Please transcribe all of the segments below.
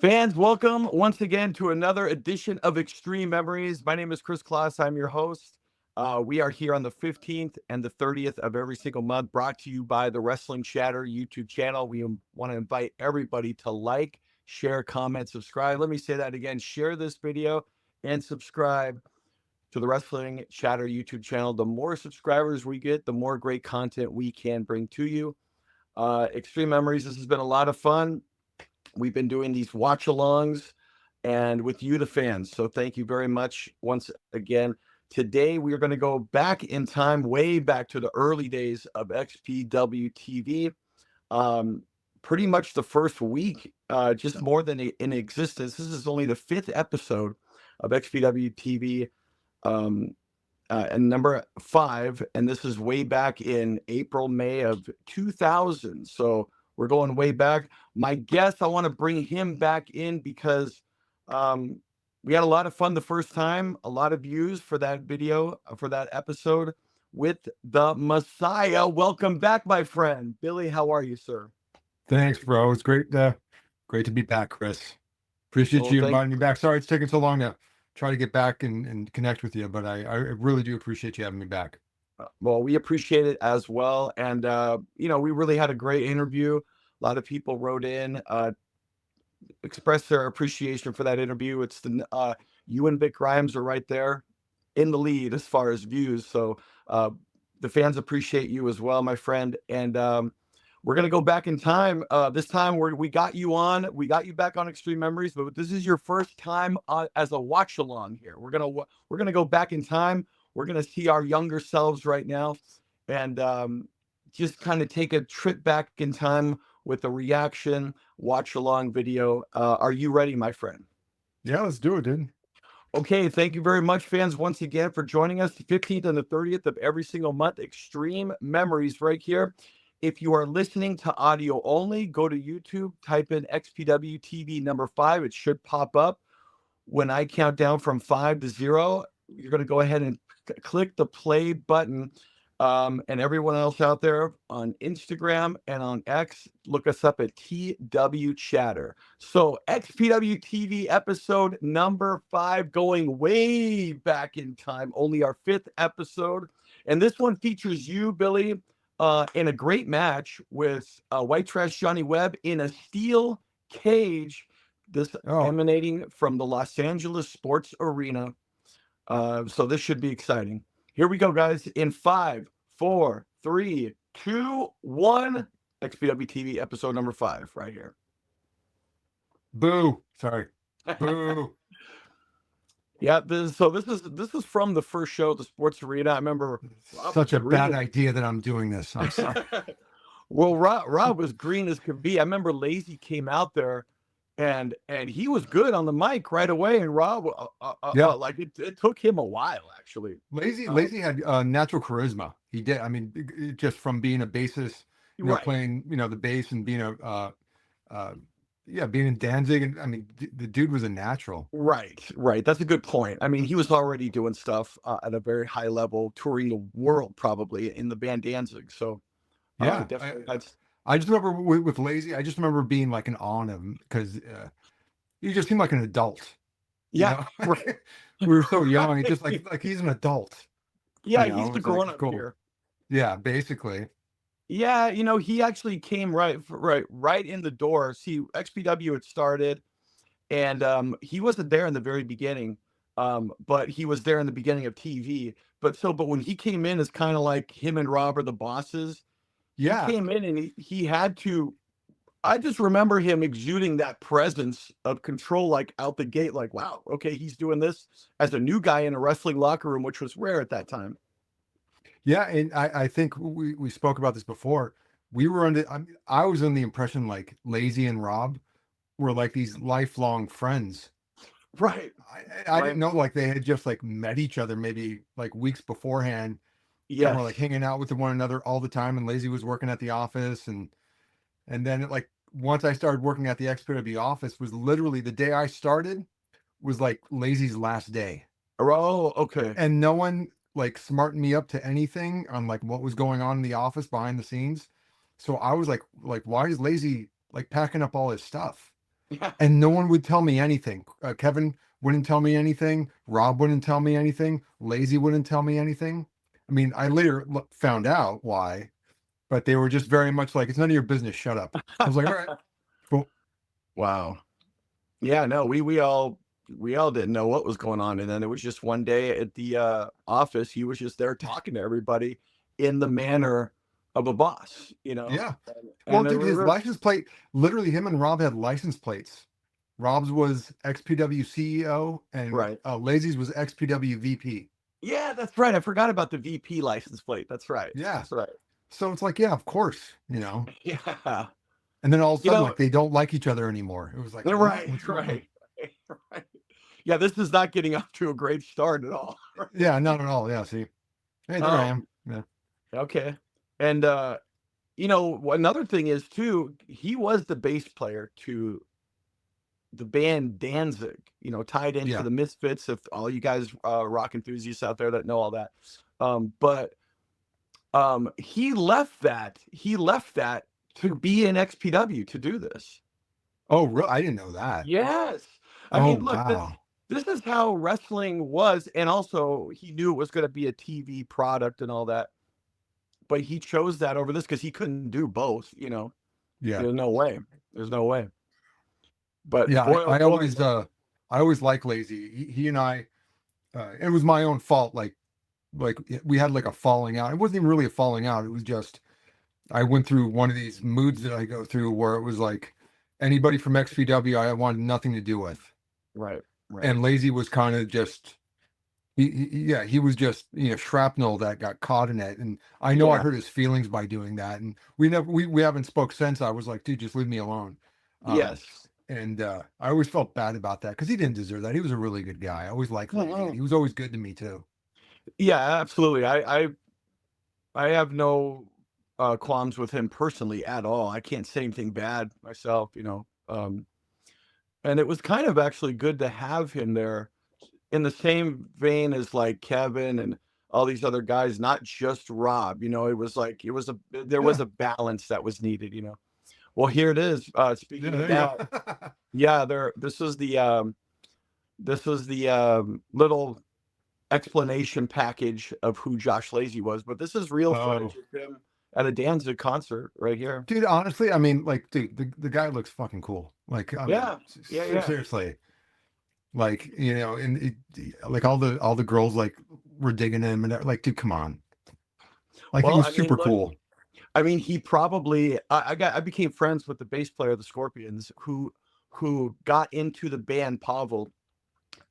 Fans, welcome once again to another edition of Xtreme Memories. My name is Kris Kloss. I'm your host. We are here on the 15th and the 30th of every single month, brought to you by the Wrestling Chatter YouTube channel. We want to invite everybody to like, share, comment, subscribe. Let me say that again. Share this video and subscribe to the Wrestling Chatter YouTube channel. The more subscribers we get, the more great content we can bring to you. Xtreme Memories, this has been a lot of fun. We've been doing these watch-alongs and with you, the fans. So thank you very much once again. Today, we are going to go back in time, way back to the early days of XPW TV. Pretty much the first week, just more than in existence. This is only the 5th episode of XPW TV, and number 5. And this is way back in April, May of 2000. So we're going way back. My guest, I want to bring him back in because we had a lot of fun the first time, a lot of views for that video, for that episode with the Messiah. Welcome back, my friend. Billy, how are you, sir? Thanks, bro. It's great to be back, Kris. Appreciate you inviting me back. Sorry it's taking so long to try to get back and connect with you, but I really do appreciate you having me back. Well, we appreciate it as well. And, we really had a great interview. A lot of people wrote in, expressed their appreciation for that interview. It's you and Vic Grimes are right there in the lead as far as views. So the fans appreciate you as well, my friend. And we're going to go back in time. This time we got you back on Xtreme Memories, but this is your first time as a watch along here. We're going to go back in time. We're going to see our younger selves right now and just kind of take a trip back in time with a reaction watch along video. Are you ready, my friend? Yeah, let's do it, dude. Okay, thank you very much, fans, once again for joining us. The 15th and the 30th of every single month, Xtreme Memories right here. If you are listening to audio only, go to YouTube, type in XPW TV number 5. It should pop up. When I count down from 5 to 0, you're going to go ahead and click the play button. And everyone else out there on Instagram and on X, look us up at TW Chatter. So XPW TV episode number 5, going way back in time, only our 5th episode. And this one features you, Billy, in a great match with White Trash Johnny Webb in a steel cage, emanating from the Los Angeles Sports Arena. So this should be exciting. Here we go, guys. In 5, 4, 3, 2, 1. XPW TV episode number 5 right here. Boo. Sorry. Boo. Yeah, this is from the first show at the Sports Arena. I remember such a bad idea that I'm doing this. I'm sorry. Well, Rob was green as could be. I remember Lazy came out there and he was good on the mic right away. And Rob, like it took him a while, actually. Lazy had natural charisma. He did. I mean, just from being a bassist, playing, the bass and being being in Danzig. And I mean, the dude was a natural. Right. That's a good point. I mean, he was already doing stuff at a very high level, touring the world probably in the band Danzig. So yeah, definitely. I just remember with Lazy, I just remember being like an awe of him because he just seemed like an adult. Yeah, right. We were so young. He just like he's an adult. Yeah, he's the grown up here. Yeah, basically. Yeah, he actually came right in the door. See, XPW had started, and he wasn't there in the very beginning, but he was there in the beginning of TV. But when he came in, it's kind of like him and Rob are the bosses. Yeah, he came in and he had to. I just remember him exuding that presence of control, like out the gate, like, wow, okay, he's doing this as a new guy in a wrestling locker room, which was rare at that time. Yeah, and I think we spoke about this before. We were I was under the impression like Lazy and Rob were like these lifelong friends. Right. I didn't know like they had just like met each other maybe like weeks beforehand. Yeah, and we're like hanging out with one another all the time. And Lazy was working at the office, and then once I started working at the XPW office was literally the day I started was like Lazy's last day. Oh, okay. And no one like smartened me up to anything on like what was going on in the office behind the scenes. So I was like, why is Lazy like packing up all his stuff? Yeah. and no one would tell me anything. Kevin wouldn't tell me anything. Rob wouldn't tell me anything. Lazy wouldn't tell me anything. I mean, I later found out why, but they were just very much like, it's none of your business. Shut up. I was like, all right, cool. Wow. Yeah, no, we all didn't know what was going on, and then it was just one day at the office. He was just there talking to everybody in the manner of a boss, Yeah. Well, and dude, his license plate, literally him and Rob had license plates. Rob's was XPW CEO and right. Lazy's was XPW VP. Yeah, that's right. I forgot about the VP license plate. That's right. Yeah. That's right. So it's like, yeah, of course, Yeah. And then all of a You sudden, know, like they don't like each other anymore. It was like, what? right, What's going on? right, right. Yeah, this is not getting off to a great start at all. Yeah, not at all. Yeah, see. Hey, there I Um, am. Yeah. okay. And another thing is too, he was the bass player to the band Danzig, tied into Yeah. the Misfits, if all you guys rock enthusiasts out there that know all that. But he left that to be in XPW to do this. Oh, really? I didn't know that. Yes. I Oh, mean, look, this wow. this is how wrestling was, and also he knew it was going to be a TV product and all that, but he chose that over this because he couldn't do both. Yeah. There's no way. There's no way. But Yeah. boy, oh boy. I always like Lazy. He and I, it was my own fault. Like we had like a falling out. It wasn't even really a falling out. It was just, I went through one of these moods that I go through where it was like anybody from XPW, I wanted nothing to do with. Right, right. And Lazy was kind of just, yeah, he was just, shrapnel that got caught in it. And I know I Yeah. hurt his feelings by doing that. And we haven't spoke since. I was like, dude, just leave me alone. Um, Yes. and I always felt bad about that because he didn't deserve that. He was a really good guy. I always liked Lazy, and Mhm. he was always good to me too. Yeah, absolutely. I have no qualms with him personally at all. I can't say anything bad myself. And it was kind of actually good to have him there in the same vein as like Kevin and all these other guys, not just Rob. It was like there was Yeah, a balance that was needed. Well, here it is. yeah, Speaking of there you that, go. yeah, this was the little explanation package of who Josh Lazy was, but this is real Oh, footage of him at a Danzig concert right here. dude, honestly, I mean, like, dude, the guy looks fucking cool. Like, I mean, Yeah, yeah, yeah. seriously, like, and like all the girls like were digging him, and like, dude, come on, like he Well, was I mean, super look, cool. he probably I became friends with the bass player of the Scorpions who got into the band Pavel,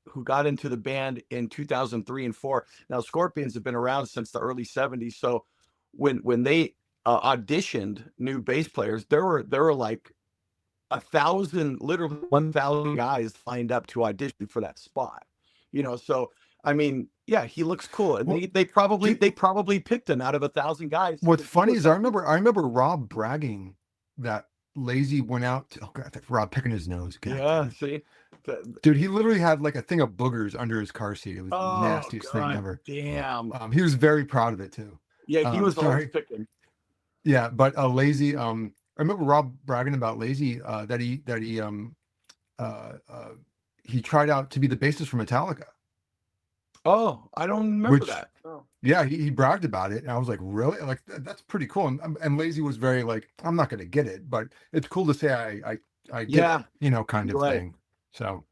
who got into the band in 2003 and 4. Now, Scorpions have been around since the early 70s, so when they auditioned new bass players, there were like 1,000, literally 1,000 guys lined up to audition for that spot. So I mean, yeah, he looks cool, and Well, they probably dude, they probably picked him out of 1,000 guys what's because he funny was is something. I remember Rob bragging that Lazy went out to, oh god, Rob picking his nose. God damn Yeah, it. see, Dude, he literally had like a thing of boogers under his car seat. It was the oh nastiest thing god ever. damn, He was very proud of it too. yeah, he was always Sorry. picking. Yeah, but Lazy, I remember Rob bragging about Lazy, uh, uh, he tried out to be the bassist for Metallica, Oh, I don't remember which, that. Oh. yeah, he bragged about it. And I was like, really? Like, that's pretty cool. And Lazy was very like, I'm not going to get it, but it's cool to say I did it, Yeah, kind of right. thing. So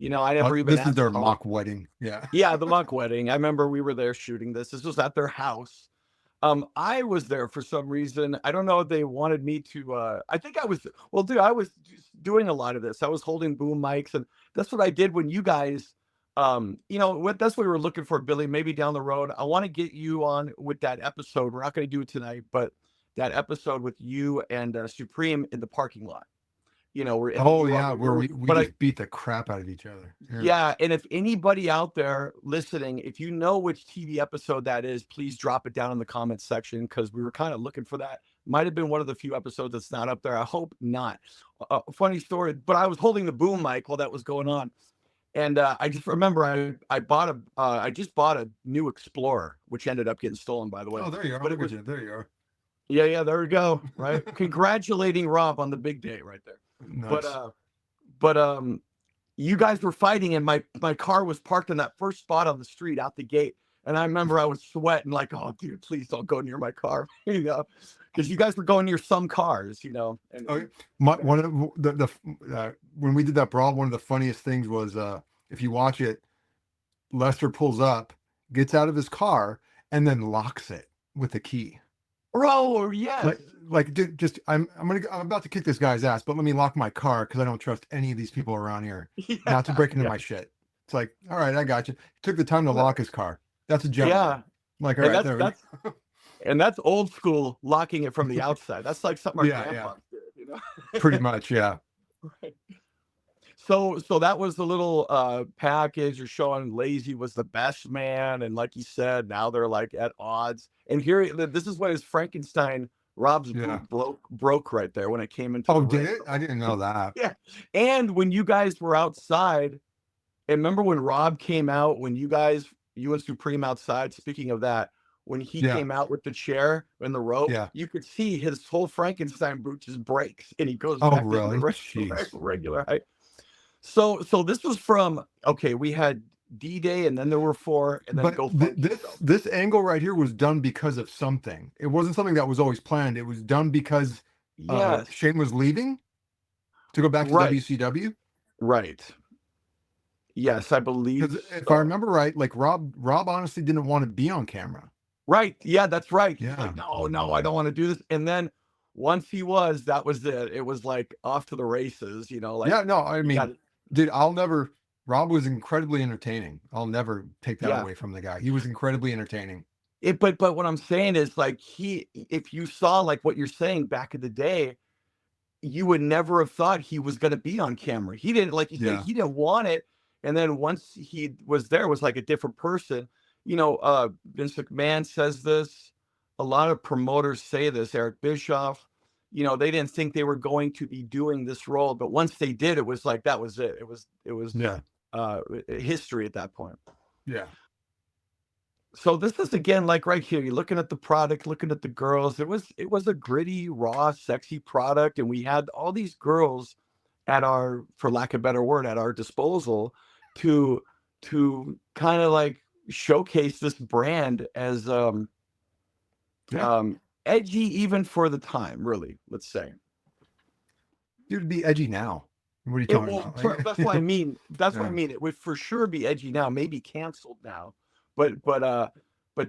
I never even this is asked their him how. mock wedding. Yeah. Yeah, the mock wedding. I remember we were there shooting this. This was at their house. I was there for some reason. I don't know if they wanted me to. I think I was. Well, dude, I was just doing a lot of this. I was holding boom mics, and that's what I did when you guys. That's what we were looking for, Billy. Maybe down the road, I want to get you on with that episode. We're not going to do it tonight, but that episode with you and Supreme in the parking lot. Where if Oh you all yeah, were where really, we but I, just beat the crap out of each other. Yeah. yeah, and if anybody out there listening, if you know which TV episode that is, please drop it down in the comments section because we were kind of looking for that. Might have been one of the few episodes that's not up there. I hope not. Funny story, but I was holding the boom mic while that was going on, and I just remember I just bought a new Explorer, which ended up getting stolen, by the way. Oh, there you are. But it Look at was you. There you are. yeah, yeah, there we go. Right, congratulating Rob on the big day right there. But Nice. but you guys were fighting, and my car was parked in that first spot on the street out the gate. And I remember I was sweating like, oh, dude, please don't go near my car, because you guys were going near some cars, Okay. One of when we did that brawl, one of the funniest things was if you watch it, Lester pulls up, gets out of his car, and then locks it with a key. Bro, yes. Like dude, just I'm about to kick this guy's ass, but let me lock my car because I don't trust any of these people around here not to break into my shit. It's like, all right, I got you. He took the time to lock his car. That's a gentleman. Yeah. I'm like, all right, and that's old school locking it from the outside. That's like something our grandpa did, Pretty much, yeah. Right. So that was the little package. You're showing Lazy was the best man, and like you said, now they're like at odds. And here, this is what his Frankenstein Rob's boot broke right there when it came into. Oh, did it? I didn't know that. Yeah. And when you guys were outside, and remember when Rob came out, when you and Supreme outside. Speaking of that, when he came out with the chair and the rope, you could see his whole Frankenstein boot just breaks, and he goes back to the regular height. So this was from, okay, we had D-Day, and then there were 4, and then this angle right here was done because of something. It wasn't something that was always planned. It was done because Shane was leaving to go back to WCW. Right. Yes, I believe. If I remember right, like Rob honestly didn't want to be on camera. Right. Yeah, that's right. Yeah. Like, no, I don't want to do this. And then once he was, that was it. It was like off to the races, like. Yeah, no, I mean, dude, Rob was incredibly entertaining. I'll never take that away from the guy. He was incredibly entertaining. But what I'm saying is, like, if you saw like what you're saying back in the day, you would never have thought he was going to be on camera. He didn't, like you said, he didn't want it. And then once he was there, it was like a different person. Vince McMahon says this. A lot of promoters say this. Eric Bischoff, they didn't think they were going to be doing this role, but once they did, it was like that was it. It was history at that point. Yeah. So this is again like right here. You're looking at the product, looking at the girls. It was a gritty, raw, sexy product, and we had all these girls at our, for lack of a better word, at our disposal to kind of like showcase this brand as edgy even for the time, really, let's say. Dude, it'd be edgy now. What are you talking about? That's what I mean. That's what I mean. It would for sure be edgy now, maybe canceled now, but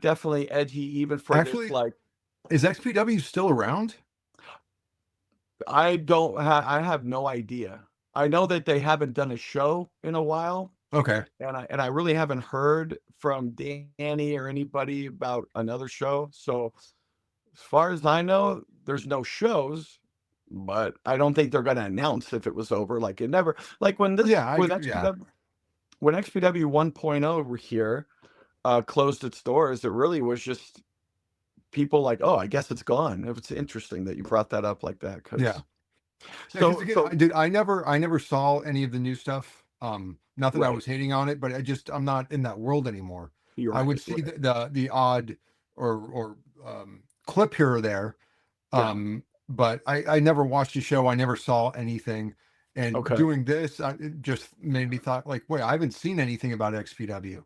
definitely edgy even for this, like. Is XPW still around? I have no idea. I know that they haven't done a show in a while. Okay. And I really haven't heard from Danny or anybody about another show. So as far as I know, there's no shows, but I don't think they're going to announce if it was over. Like it never, like when this, when XPW 1.0 were here, closed its doors, it really was just people like, oh, I guess it's gone. It's interesting that you brought that up like that. So dude, I never saw any of the new stuff. Not that I was hating on it, but I'm not in that world anymore. I would see the odd or clip here or there. But I never watched the show. I never saw anything. And doing this, it just made me thought like, wait, I haven't seen anything about XPW.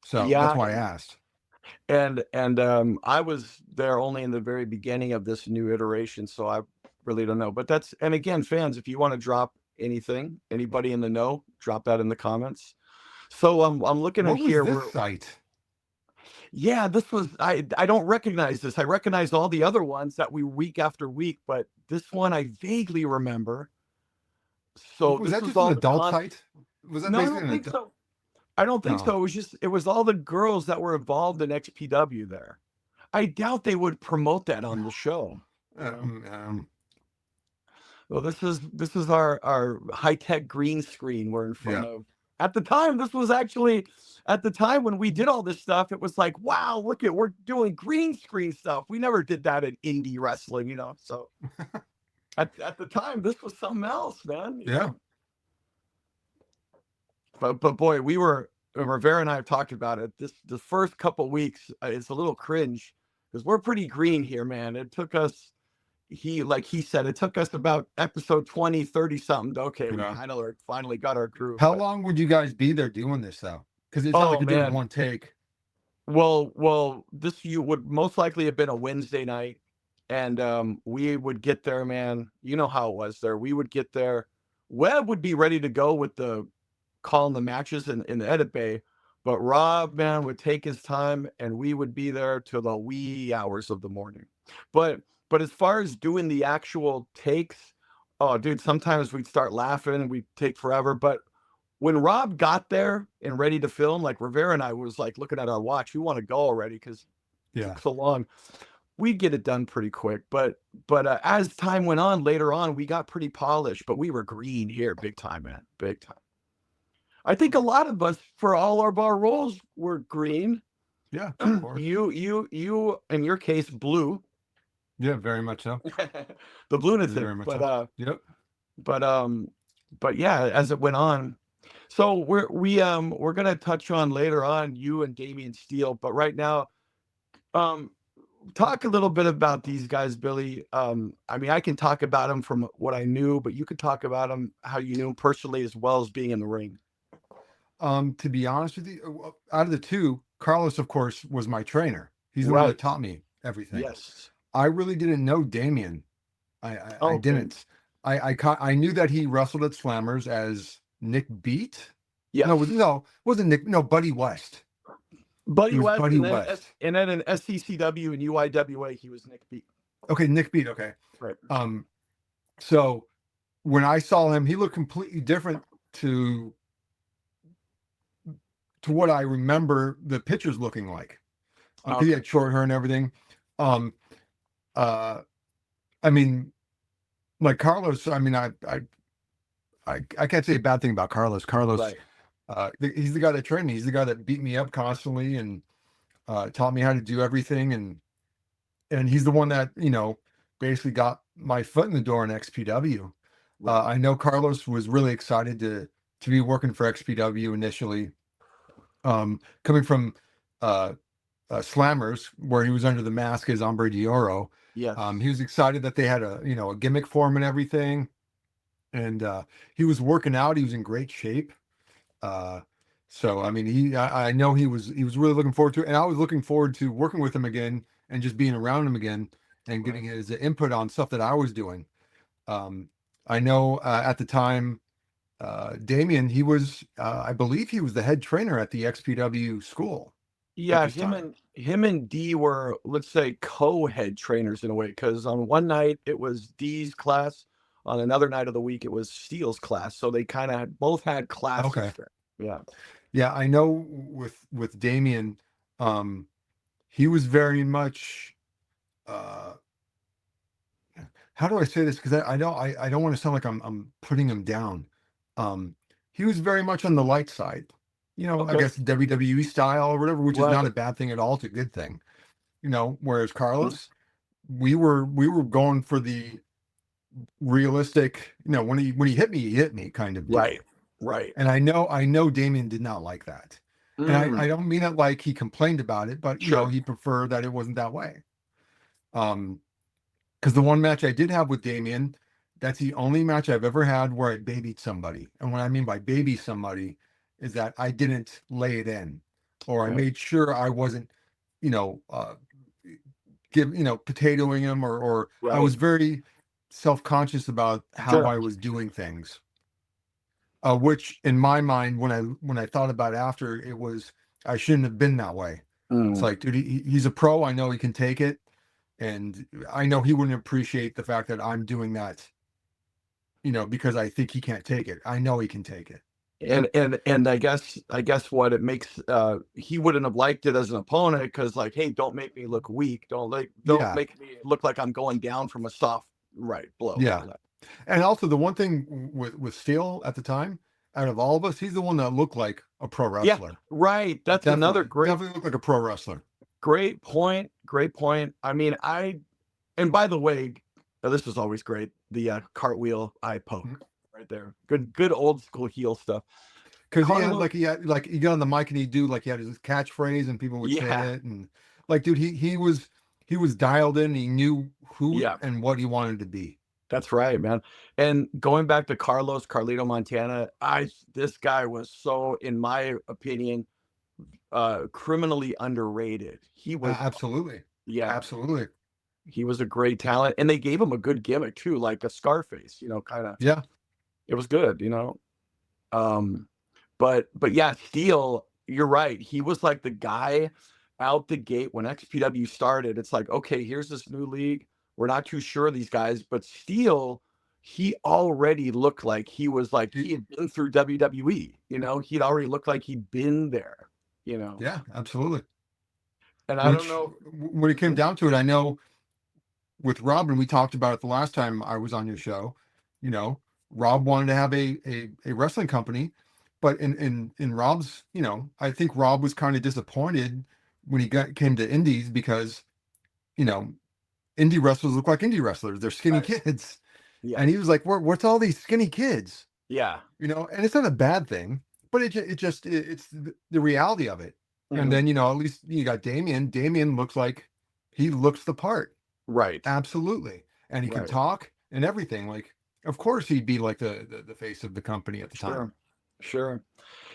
So that's why I asked. And I was there only in the very beginning of this new iteration, so I really don't know. But and again, fans, if you want to drop anything, anybody in the know, drop that in the comments. So I'm looking at here. What was this site? Yeah, this was, I don't recognize this. I recognize all the other ones that we week after week, but this one I vaguely remember. So was that just an adult site? Was that no, I don't think so. I don't think so. It was all the girls that were involved in XPW there. I doubt they would promote that on the show. Well, this is our high-tech green screen we're in front of. At the time, this was actually, at the time when we did all this stuff, it was like, wow, look at, we're doing green screen stuff. We never did that in indie wrestling, so at the time, this was something else, man. Yeah. But boy, Rivera and I have talked about it. The first couple weeks, it's a little cringe because we're pretty green here, man. It took us, like he said, it took us about episode 20, 30 something. Okay, we Yeah. kind of finally got our groove. How But long would you guys be there doing this though? Because it's not like oh you did it in man, one take. well, this you would most likely have been a Wednesday night, and we would get there, man. You know how it was there. We would get there. Webb would be ready to go with the calling the matches in the edit bay, but Rob, man, would take his time, and we would be there till the wee hours of the morning. But as far as doing the actual takes, oh, dude, sometimes we'd start laughing and we'd take forever. But when Rob got there and ready to film, like Rivera and I was like looking at our watch, we want to go already because it Yeah. took so long. We'd get it done pretty quick, but as time went on, later on, we got pretty polished. But we were green here, big time, man, big time. I think a lot of us, for all of our roles, were green. Yeah, of course. You, in your case, blue, Yeah, very much so. the lunatic. Very much But so. Yep. but but yeah, as it went on. So we're gonna touch on later on you and Damian Steele, but right now, um, talk a little bit about these guys, Billy. I mean, I can talk about them from what I knew, but you could talk about them how you knew them personally as well as being in the ring. To be honest with you, out of the two, Carlos, of course, was my trainer. He's the one that Right. taught me everything. Yes. I really didn't know Damien. I Okay. didn't. I knew that he wrestled at Slammers as Nick Beat. Yeah. No, wasn't Nick. No, Buddy West. Buddy It was West, Buddy and then, West. and then in SCCW and UIWA, he was Nick B. Okay, Nick Beat. Okay. Right. So when I saw him, he looked completely different to what I remember the pictures looking like. He had short hair and everything. I mean, like Carlos. I mean, I can't say a bad thing about Carlos. Carlos, Right. He's the guy that trained me. He's the guy that beat me up constantly and taught me how to do everything. And he's the one that basically got my foot in the door in XPW. Right. I know Carlos was really excited to be working for XPW initially. Coming from Slammers, where he was under the mask as Hombre de Oro. Yes. He was excited that they had a gimmick for him and everything. And he was working out. He was in great shape. So I mean, I know he was really looking forward to it, and I was looking forward to working with him again and just being around him again and getting his input on stuff that I was doing. I know at the time, Damien, he was, I believe he was the head trainer at the XPW school. Yeah, him and D were, let's say, co-head trainers in a way, because on one night it was D's class, on another night of the week it was Steele's class. So they kind of both had classes. Okay. There. Yeah. Yeah, I know with Damien, he was very much how do I say this? Because I don't want to sound like I'm putting him down. He was very much on the light side. I guess WWE style or whatever, which is not a bad thing at all. It's a good thing. Whereas Carlos, we were going for the realistic, when he hit me kind of deal. Right. And I know Damien did not like that. And I don't mean it like he complained about it, but he preferred that it wasn't that way. Because the one match I did have with Damien, that's the only match I've ever had where I babied somebody. And what I mean by baby somebody is that I didn't lay it in, or I made sure I wasn't, potatoing him, or I was very self-conscious about how I was doing things. Which in my mind, when I thought about it after, it was, I shouldn't have been that way. It's like, dude, he's a pro. I know he can take it. And I know he wouldn't appreciate the fact that I'm doing that, because I think he can't take it. I know he can take it. And I guess what it makes, he wouldn't have liked it as an opponent, because like, hey, don't make me look weak. Don't make me look like I'm going down from a soft blow. Yeah. And also the one thing with Steele at the time, out of all of us, he's the one that looked like a pro wrestler. Yeah, right. That's definitely, another definitely looked like a pro wrestler. Great point. I mean, and by the way, this was always great. The cartwheel eye poke right there. Good old school heel stuff. Because he got on the mic and he had his catchphrase and people would say it, and like, dude, he was he was dialed in. He knew who Yeah, and what he wanted to be. that's right, man. And going back to Carlito Montana, this guy was so, in my opinion, criminally underrated. He was, Absolutely, yeah, absolutely. he was a great talent, and they gave him a good gimmick too, like a Scarface, kind of. Yeah, It was good. Um, but yeah, Steele, you're right. He was like the guy out the gate when XPW started. It's like, okay, here's this new league. We're not too sure of these guys, but Steele, he already looked like he had been through WWE. He'd already looked like he'd been there. You know, yeah, absolutely. and I don't Which, know. when it came Mhm. down to it, I know with Rob, and we talked about it the last time I was on your show. You know, Rob wanted to have a wrestling company, but in Rob's, I think Rob was kind of disappointed when he came to indies because you know indie wrestlers look like indie wrestlers. They're skinny Right. kids, and he Yes. was like, What's all these skinny kids?" Yeah. And it's not a bad thing, but it's the reality of it. And Mhm. then at least you got Damien. Damien looks like he looks the part. Right. Absolutely. And he can Right. talk and everything. Like, of course he'd be like the face of the company at the time. Sure. Sure.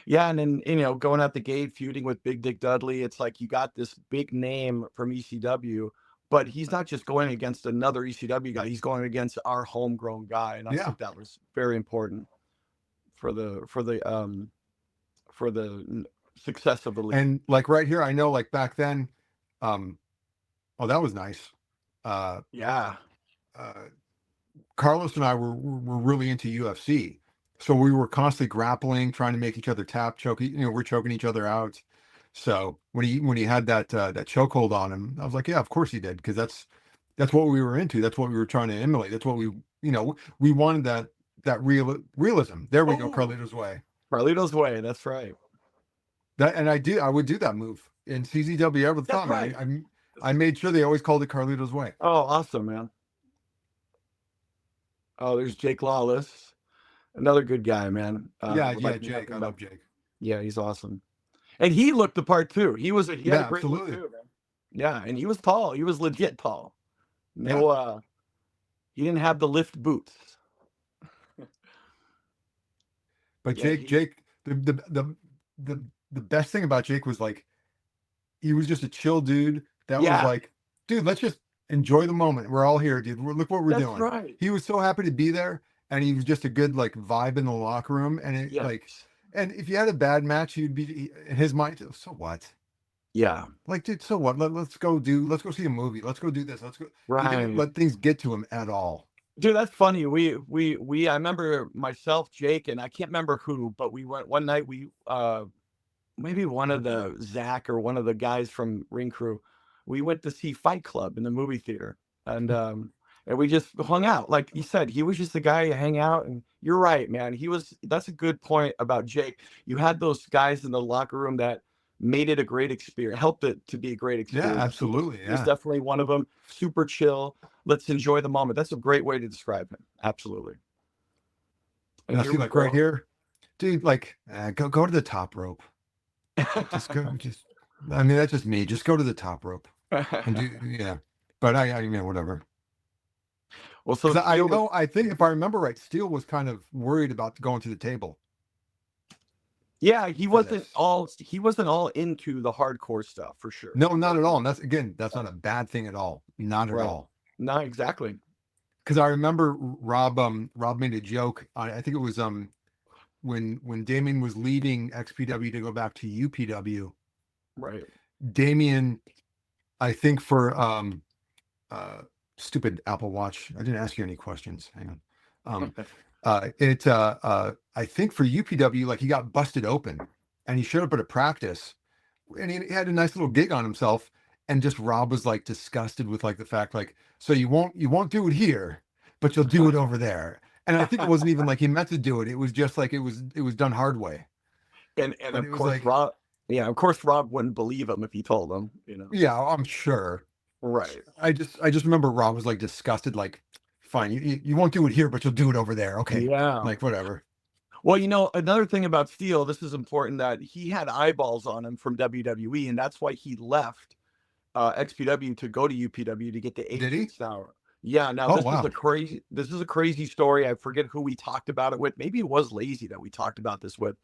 Yeah, and then, going out the gate, feuding with Big Dick Dudley, it's like you got this big name from ECW, but he's not just going against another ECW guy, he's going against our homegrown guy, and I Yeah. think that was very important for the success of the league. And like right here, I know like back then, um, oh, that was nice. Uh Yeah. uh Carlos and I were really into UFC. So we were constantly grappling, trying to make each other tap, choke. We're choking each other out. So when he had that chokehold on him, I was like, yeah, of course he did, because that's what we were into. That's what we were trying to emulate. That's what we wanted, that realism. There we go, Oh, Carlito's Way. Carlito's Way, that's right. I would do that move in CZW every That's time. right. I made sure they always called it Carlito's Way. Oh, awesome, man. Oh, there's Jake Lawless, another good guy, man. Yeah, Would yeah, like Jake. nothing I but love Jake. yeah, he's awesome. And he looked the part too. He had a Yeah, great look absolutely. too, man. Yeah, and he was tall. He was legit tall. Yeah. No, he didn't have the lift boots. But Yeah, Jake, the the best thing about Jake was like he was just a chill dude that was yeah, like, dude, let's just enjoy the moment. We're all here, dude. Look what we're that's doing. right. He was so happy to be there, and he was just a good like vibe in the locker room. And Yes. and if you had a bad match, in his mind, so what? Yeah, Like, dude, so what? Let's go see a movie. Let's go do this. Let's go. He didn't right. let things get to him at all. Dude, that's funny. I remember myself, Jake, and I can't remember who, but we went one night. Maybe one of the Zach or one of the guys from Ring Crew. We went to see Fight Club in the movie theater, and we just hung out. Like you said, he was just the guy you hang out. And you're right, man. That's a good point about Jake. You had those guys in the locker room that made it a great experience, helped it to be a great Yeah, experience. absolutely. He was Yeah. definitely one of them. Super chill. Let's enjoy the moment. That's a great way to describe him. Absolutely. And Now here see, we like right go. here, dude. Like, go to the top rope. Just go. Just. I mean, that's just me. Just go to the top rope and do. Yeah. But whatever. Well, so Because I Steele, know, I think if I remember right, Steele was kind of worried about going to the table yeah, for this. he wasn't all into the hardcore stuff for sure. No, not at all. And that's not a bad thing at all. Not at Right. all. No, exactly. Because I remember Rob made a joke. I think it was when Damien was leaving XPW to go back to UPW. Right. Damien, I think for uh stupid Apple Watch. I didn't ask you any questions. Hang on. I think for UPW, like he got busted open and he showed up at a practice and he had a nice little gig on himself. And just Rob was like disgusted with like the fact, like, so you won't do it here, but you'll do it over there. And I think it wasn't even like he meant to do it. It was just like it was done hard way. And But of it was course like, Rob wouldn't believe him if he told him. yeah, I'm sure. Right. I just remember Rob was like disgusted, like, fine, you won't do it here, but you'll do it over there. Okay. Yeah. Like whatever. Well, another thing about Steele, this is important, that he had eyeballs on him from WWE, and that's why he left XPW to go to UPW to get the Did he? agents now. Yeah, now Oh wow. this is a crazy story. I forget who we talked about it with. Maybe it was Lazy that we talked about this with.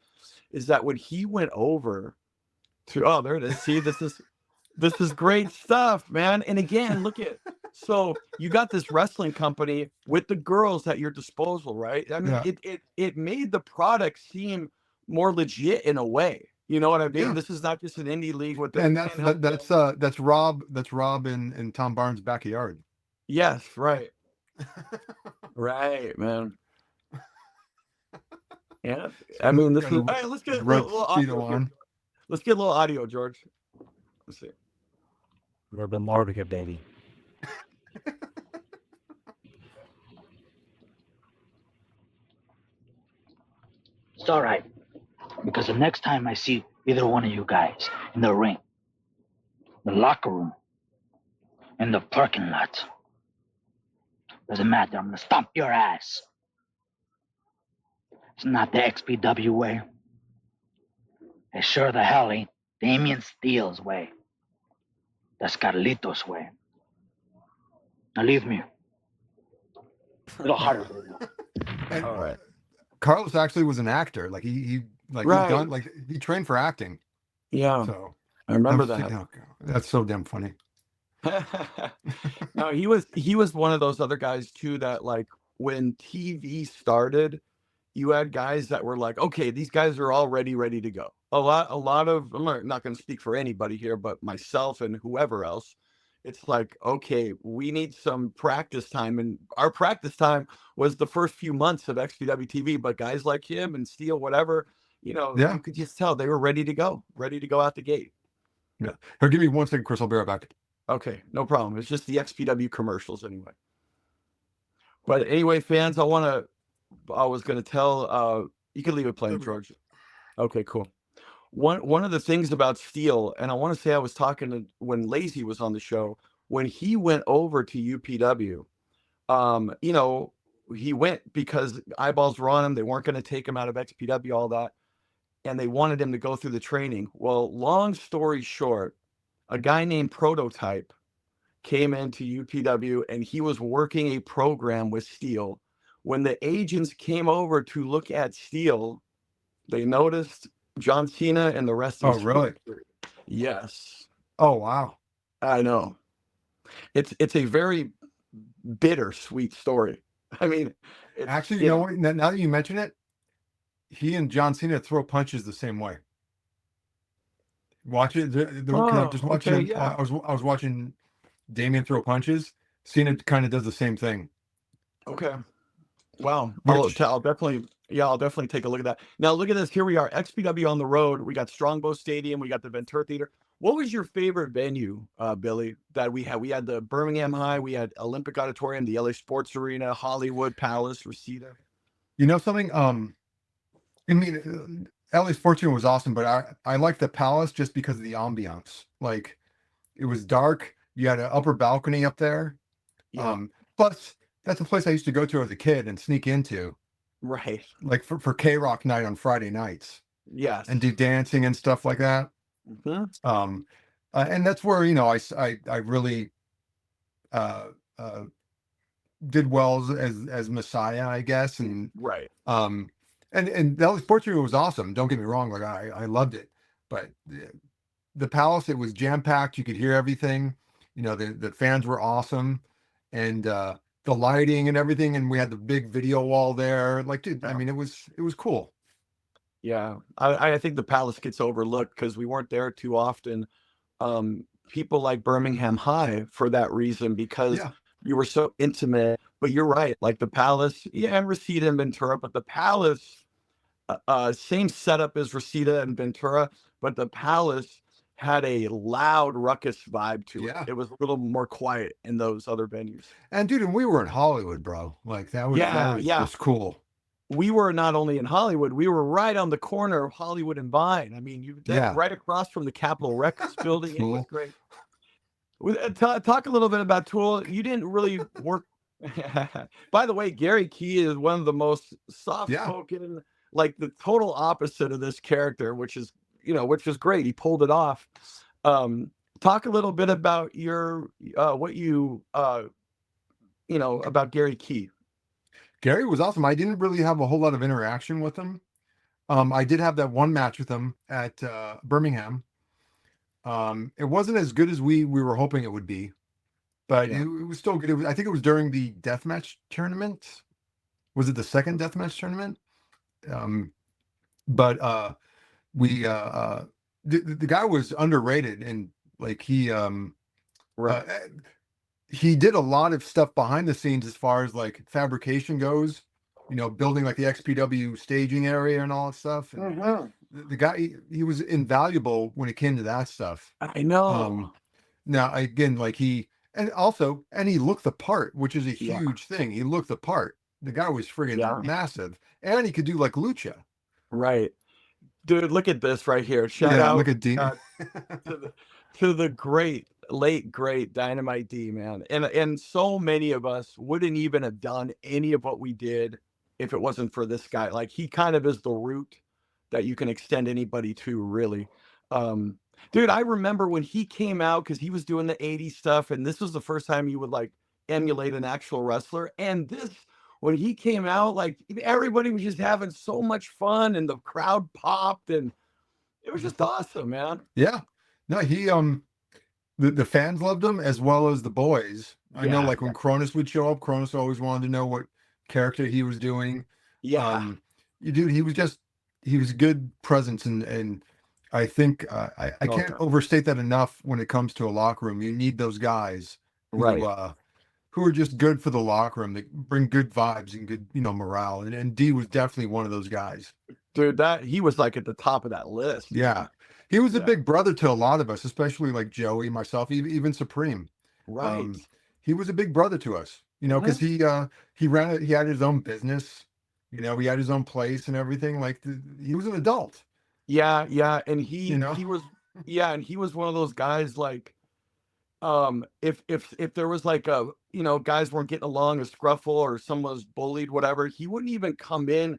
Is that when he went over to, oh, there it is. See, this is great stuff, man. And again, look at, so you got this wrestling company with the girls at your disposal, right? I mean, Yeah. it made the product seem more legit in a way. You know what I mean? Yeah. This is not just an indie league with the And handheld phone. that's Rob in Tom Barnes' backyard. Yes, right. Right, man. Yeah. I mean, this Got is, a hey, let's get a red little speedo audio here. on. Let's get a little audio, George. Let's see. We're the Mordecai, baby. It's all right, because the next time I see either one of you guys in the ring, the locker room, in the parking lot, doesn't matter, I'm gonna stomp your ass. It's not the XPW way. It sure the hell ain't Damian Steele's way. That's Carlito's way. Now leave me. A little harder. And All right. Carlos actually was an actor. Like he like he's done Right. like he trained for acting. Yeah. So I remember I'm just that. thinking, oh, that's so damn funny. No, he was one of those other guys too that, like, when TV started, you had guys that were like, okay, these guys are already ready to go. A lot of, I'm not going to speak for anybody here, but myself and whoever else, it's like, okay, we need some practice time, and our practice time was the first few months of XPW TV. But guys like him and Steele, whatever, Yeah. you could just tell they were ready to go out the gate. Yeah. Here, give me 1 second, Chris. I'll be right back. Okay, no problem. It's just the XPW commercials anyway. But anyway, fans, I was gonna tell, you can leave it playing, George. Okay, cool. One of the things about Steele, and I want to say I was talking to when Lazy was on the show, when he went over to UPW, he went because eyeballs were on him. They weren't going to take him out of XPW, all that, and they wanted him to go through the training. Well, long story short, a guy named Prototype came into UPW, and he was working a program with Steele. When the agents came over to look at Steele, they noticed John Cena and the rest Oh, is really? history. Yes, Oh, wow. I know. It's a very bittersweet story. I mean, Actually, you know what? Now that you mention it, he and John Cena throw punches the same way. Watch it. Just watch okay, him. yeah. I was watching Damian throw punches. Cena kind of does the same thing. Okay. Wow. Which I'll definitely take a look at that. Now look at this. Here we are, XPW on the road. We got Strongbow Stadium. We got the Ventura Theater. What was your favorite venue, Billy, that we had? We had the Birmingham High. We had Olympic Auditorium, the LA Sports Arena, Hollywood Palace, Reseda. you know something? I mean, LA Sports Arena was awesome, but I liked the Palace just because of the ambiance. Like it was dark. You had an upper balcony up there. Yeah. Plus that's a place I used to go to as a kid and sneak into, Right. like for K-Rock night on Friday nights Yes. and do dancing and stuff like that. Mhm. And that's where I really uh, uh, did well as Messiah, I guess, and Right. and the LA Sports Arena was awesome. Don't get me wrong, like I loved it, but the Palace, it was jam packed. You could hear everything. The fans were awesome, and the lighting and everything, and we had the big video wall there. Like, dude, I mean, it was cool. Yeah. I think the Palace gets overlooked because we weren't there too often. People like Birmingham High for that reason, because Yeah, you were so intimate. But you're right, like the Palace, yeah, and Reseda and Ventura, but the Palace, same setup as Reseda and Ventura, but the Palace had a loud ruckus vibe to it. yeah. It was a little more quiet in those other venues. And dude, and we were in Hollywood, bro. Like that was Yeah, yeah. just cool. We were not only in Hollywood, we were right on the corner of Hollywood and Vine. I mean, Yeah. right across from the Capitol Records building. It was Cool. great. Talk a little bit about Tool. You didn't really work. By the way, Gary Key is one of the most soft-spoken, like the total opposite of this character, which is great. He pulled it off. Talk a little bit about your what you know about Gary Key. Gary was awesome. I didn't really have a whole lot of interaction with him. I did have that one match with him at Birmingham. It wasn't as good as we were hoping it would be, but Yeah. it was still good. I think it was during the deathmatch tournament. Was it the second deathmatch tournament? Um, but we the guy was underrated, and like Right. he did a lot of stuff behind the scenes as far as like fabrication goes, building like the XPW staging area and all that stuff. And the guy, he was invaluable when it came to that stuff. I know. Now again, like and he looked the part, which is a Yeah. huge thing. He looked the part. The guy was friggin' Yeah. massive, and he could do like lucha. Right. Dude, look at this right here. Shout Yeah, out look at D. to the great, late great Dynamite D, man. And so many of us wouldn't even have done any of what we did if it wasn't for this guy. Like, he kind of is the root that you can extend anybody to, really. Dude, I remember when he came out, because he was doing the 80s stuff, and this was the first time you would like emulate an actual wrestler. And this, when he came out, like, everybody was just having so much fun, and the crowd popped, and it was just awesome, man. Yeah. No, he the fans loved him as well as the boys. I know, Yeah. like when Cronus would show up, Cronus always wanted to know what character he was doing. Yeah. Dude, he was a good presence, and I think I can't Okay. overstate that enough when it comes to a locker room. You need those guys Right. who are just good for the locker room, that bring good vibes and good, morale. And D was definitely one of those guys. Dude, that he was like at the top of that list. Yeah. He was a Yeah. big brother to a lot of us, especially like Joey, myself, even Supreme. Right. He was a big brother to us, because he had his own business, he had his own place and everything. Like he was an adult, Yeah, yeah. And you know. he was, yeah, and he was one of those guys, like, if there was like a, guys weren't getting along, a scruffle, or someone was bullied, whatever, he wouldn't even come in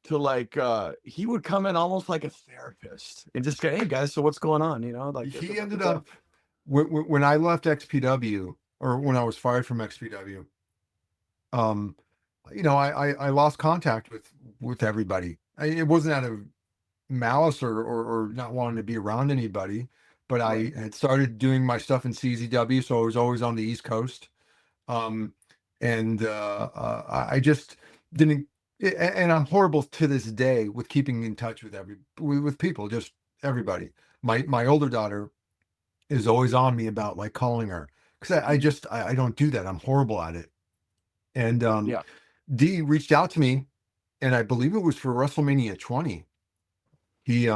to like he would come in almost like a therapist and just go, "Hey guys, so what's going on?" Like, He ended up when I left XPW, or when I was fired from XPW. I lost contact with everybody. It wasn't out of malice or not wanting to be around anybody, but Right. I had started doing my stuff in CZW, so I was always on the East Coast. I just didn't, and I'm horrible to this day with keeping in touch with people, just everybody. My older daughter is always on me about like calling her, because I don't do that. I'm horrible at it. And Yeah. D reached out to me, and I believe it was for WrestleMania 20. He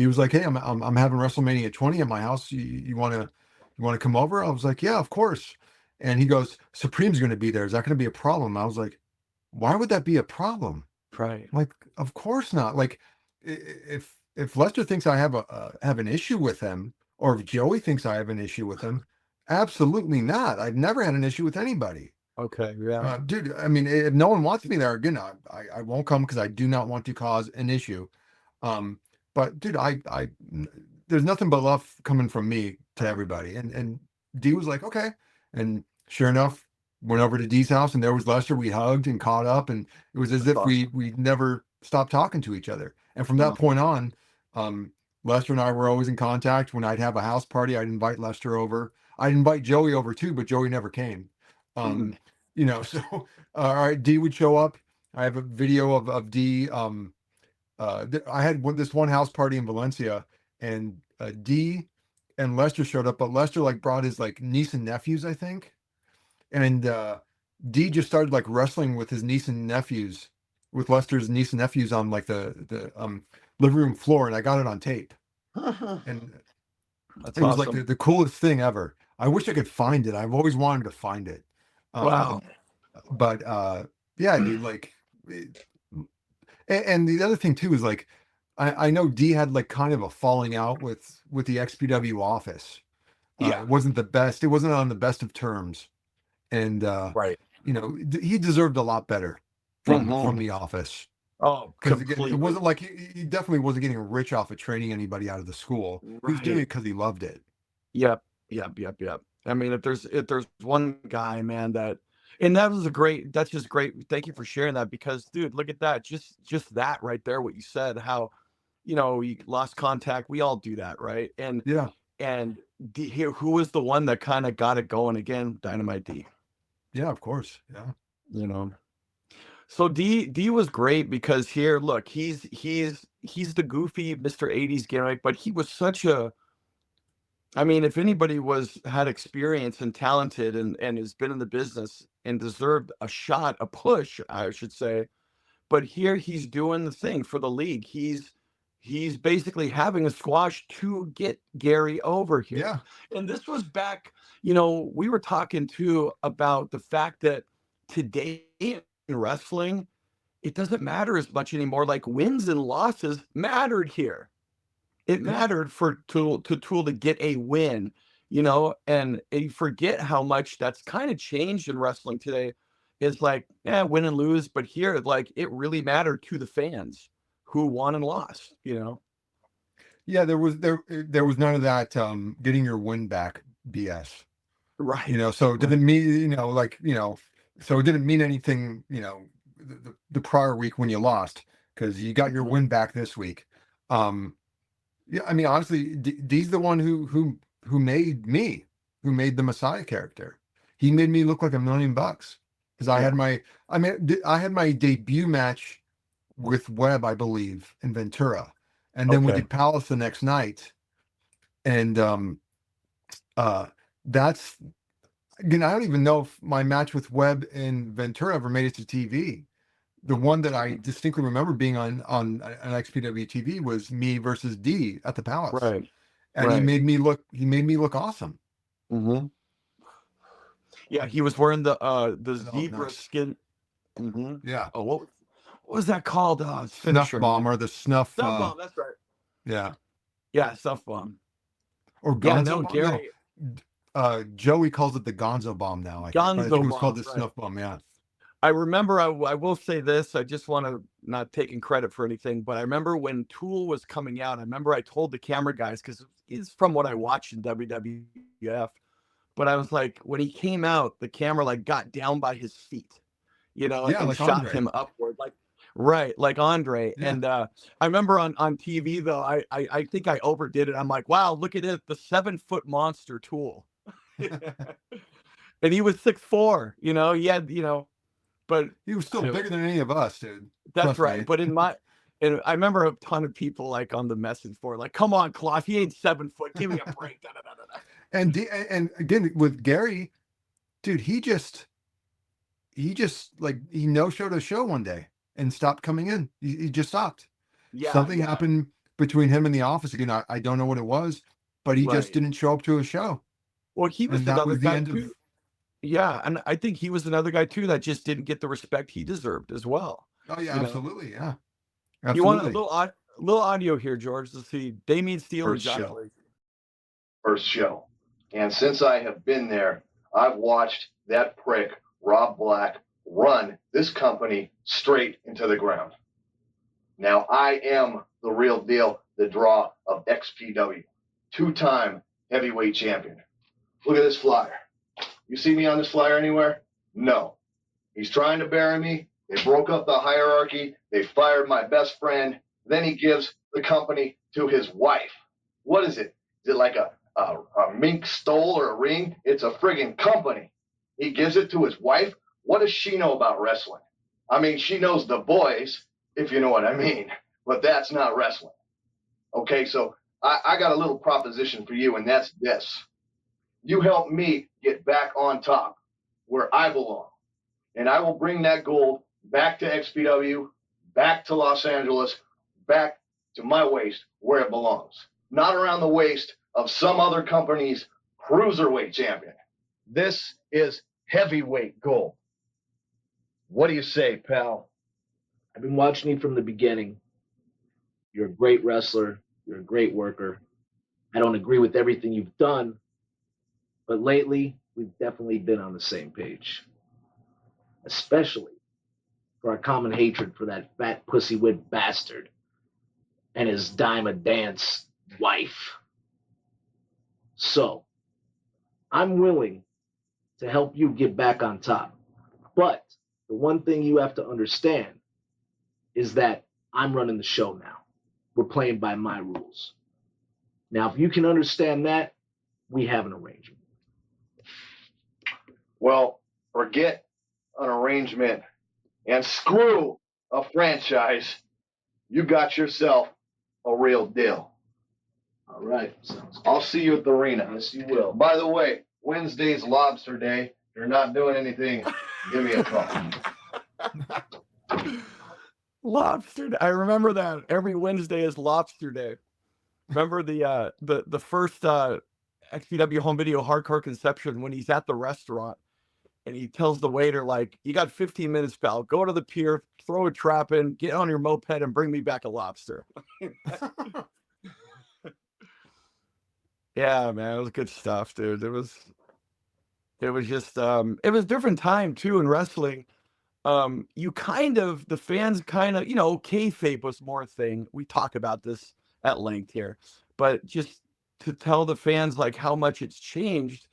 was like, "Hey, I'm having WrestleMania 20 at my house. You want to come over?" I was like, "Yeah, of course." And he goes, "Supreme's going to be there. Is that going to be a problem?" I was like, "Why would that be a problem?" Right. I'm like, of course not. Like, if Lester thinks I have an issue with him, or if Joey thinks I have an issue with him, absolutely not. I've never had an issue with anybody. Okay. Yeah. Dude, I mean, if no one wants me there, again, I won't come, because I do not want to cause an issue. But dude, there's nothing but love coming from me to everybody. And D was like, "Okay." And sure enough, went over to D's house, and there was Lester. We hugged and caught up, and it was as That's if we never stopped talking to each other. And from that Wow. point on, Lester and I were always in contact. When I'd have a house party, I'd invite Lester over. I'd invite Joey over too, but Joey never came. Mhm. So all right, D would show up. I have a video of D. I had this one house party in Valencia, and D and Lester showed up, but Lester like brought his like niece and nephews, I think, and D just started like wrestling with his niece and nephews, with Lester's niece and nephews on like the living room floor, and I got it on tape, and That's it was like awesome. the coolest thing ever. I wish I could find it. I've always wanted to find it. Wow. But yeah, dude, like, and the other thing too is like, I know D had like kind of a falling out with the XPW office. Yeah. It wasn't the best. It wasn't on the best of terms, and Right. he deserved a lot better from Mhm. the office, Oh, because again, it completely. wasn't like he definitely wasn't getting rich off of training anybody out of the school. He was doing it Right. because he loved it. Yep, yep. I mean, if there's one guy, man, and that's just great. Thank you for sharing that because, dude, look at that. Just that right there, what you said, how, you lost contact. We all do that, right? And Yeah. and who was the one that kind of got it going again? Dynamite D. Yeah, of course. Yeah. You know. So D was great because here, look, he's the goofy Mr. 80s gimmick, but he was such a I mean, if anybody had experience and talented and has been in the business and deserved a shot, a push, I should say. But here he's doing the thing for the league. He's basically having a squash to get Gary over here. Yeah. And this was back, we were talking too about the fact that today in wrestling, it doesn't matter as much anymore. Like wins and losses mattered here. It Yeah. mattered for Tool to get a win, and you forget how much that's kind of changed in wrestling today. It's like, yeah, win and lose, but here, like, it really mattered to the fans who won and lost. Yeah. There was none of that getting your win back BS. Right. So it Right. didn't mean, so it didn't mean anything, the prior week when you lost, because you got your Mhm. win back this week. Yeah, I mean, honestly, D's the one who made me, who made the Messiah character. He made me look like $1,000,000 because Yeah. I had my debut match with Webb, I believe, in Ventura, and then we Okay. did Palace the next night, and that's again, I don't even know if my match with Webb in Ventura ever made it to TV. The one that I distinctly remember being on an XPW TV was me versus D at the Palace, Right. and Right. he made me look awesome. Hmm. Yeah, he was wearing the Oh, zebra nice. skin. Hmm. Yeah, Oh, what was that called? snuff Finisher. bomb or the snuff. Snuff bomb. That's right. Yeah, Yeah, snuff bomb. or Yeah, Gonzo no, bomb. No, Gary. Joey calls it the Gonzo bomb now. I think, but I think Gonzo it was called bomb. the Right. snuff bomb. Yeah, I remember, I will say this, I just wanna not taking credit for anything, but I remember when Tool was coming out, I remember I told the camera guys because it's from what I watched in WWF, but I was like, when he came out, the camera, like, got down by his feet, yeah, and like shot Andre. him upward, like right, like Andre, Yeah, and, I remember on TV, though, I think I overdid it, I'm like, "Wow, look at it, the 7-foot monster Tool." And he was 6'4", he had, but he was still I bigger than any of us, dude. That's Trust right, me. but and I remember a ton of people, like, on the message board, like, "Come on, Kloss, he ain't 7 foot, give me a break, da, da, da, da, da." And again with Gary, dude, he just like he no showed a show one day and stopped coming in. He just stopped. Yeah, Something yeah, happened between him and the office. Again, I don't know what it was, but he just right. didn't show up to a show, Well, he and was that another was the guy end of. too. Yeah, and I think he was another guy too that just didn't get the respect he deserved as well, Oh yeah, you know? absolutely, yeah, You want a absolutely. little audio here, George, let's see, Damien Steele and First Johnny show. Blaze. First show. And since I have been there, I've watched that prick, Rob Black, run this company straight into the ground. Now, I am the real deal, the draw of XPW, two-time heavyweight champion. Look at this flyer. You see me on this flyer anywhere? No. He's trying to bury me. They broke up the hierarchy. They fired my best friend. Then he gives the company to his wife. What is it? Is it like a mink stole or a ring? It's a friggin' company. He gives it to his wife. What does she know about wrestling? I mean, she knows the boys, if you know what I mean, but that's not wrestling. Okay, so I got a little proposition for you, and that's this. You help me get back on top where I belong, and I will bring that gold back to XPW, back to Los Angeles, back to my waist where it belongs, not around the waist of some other company's cruiserweight champion. This is heavyweight gold. What do you say, pal? I've been watching you from the beginning. You're a great wrestler. You're a great worker. I don't agree with everything you've done, but lately we've definitely been on the same page, especially for our common hatred for that fat pussy whipped bastard and his dime a dance wife. So I'm willing to help you get back on top. But the one thing you have to understand is that I'm running the show now. We're playing by my rules. Now, if you can understand that, we have an arrangement. Well, forget an arrangement and screw a franchise. You got yourself a real deal. All right. Sounds good. I'll see you at the arena. Yes, you will. By the way, Wednesday's lobster day. If you're not doing anything, give me a call. Lobster Day. I remember that. Every Wednesday is Lobster Day. Remember the first XPW home video hardcore conception when he's at the restaurant and he tells the waiter, like, you got 15 minutes, pal. Go to the pier, throw a trap in, get on your moped, and bring me back a lobster. Yeah, man, it was good stuff, dude. It was just it was a different time too in wrestling. The fans kind of, kayfabe was more a thing. We talk about this at length here, but just to tell the fans like how much it's changed,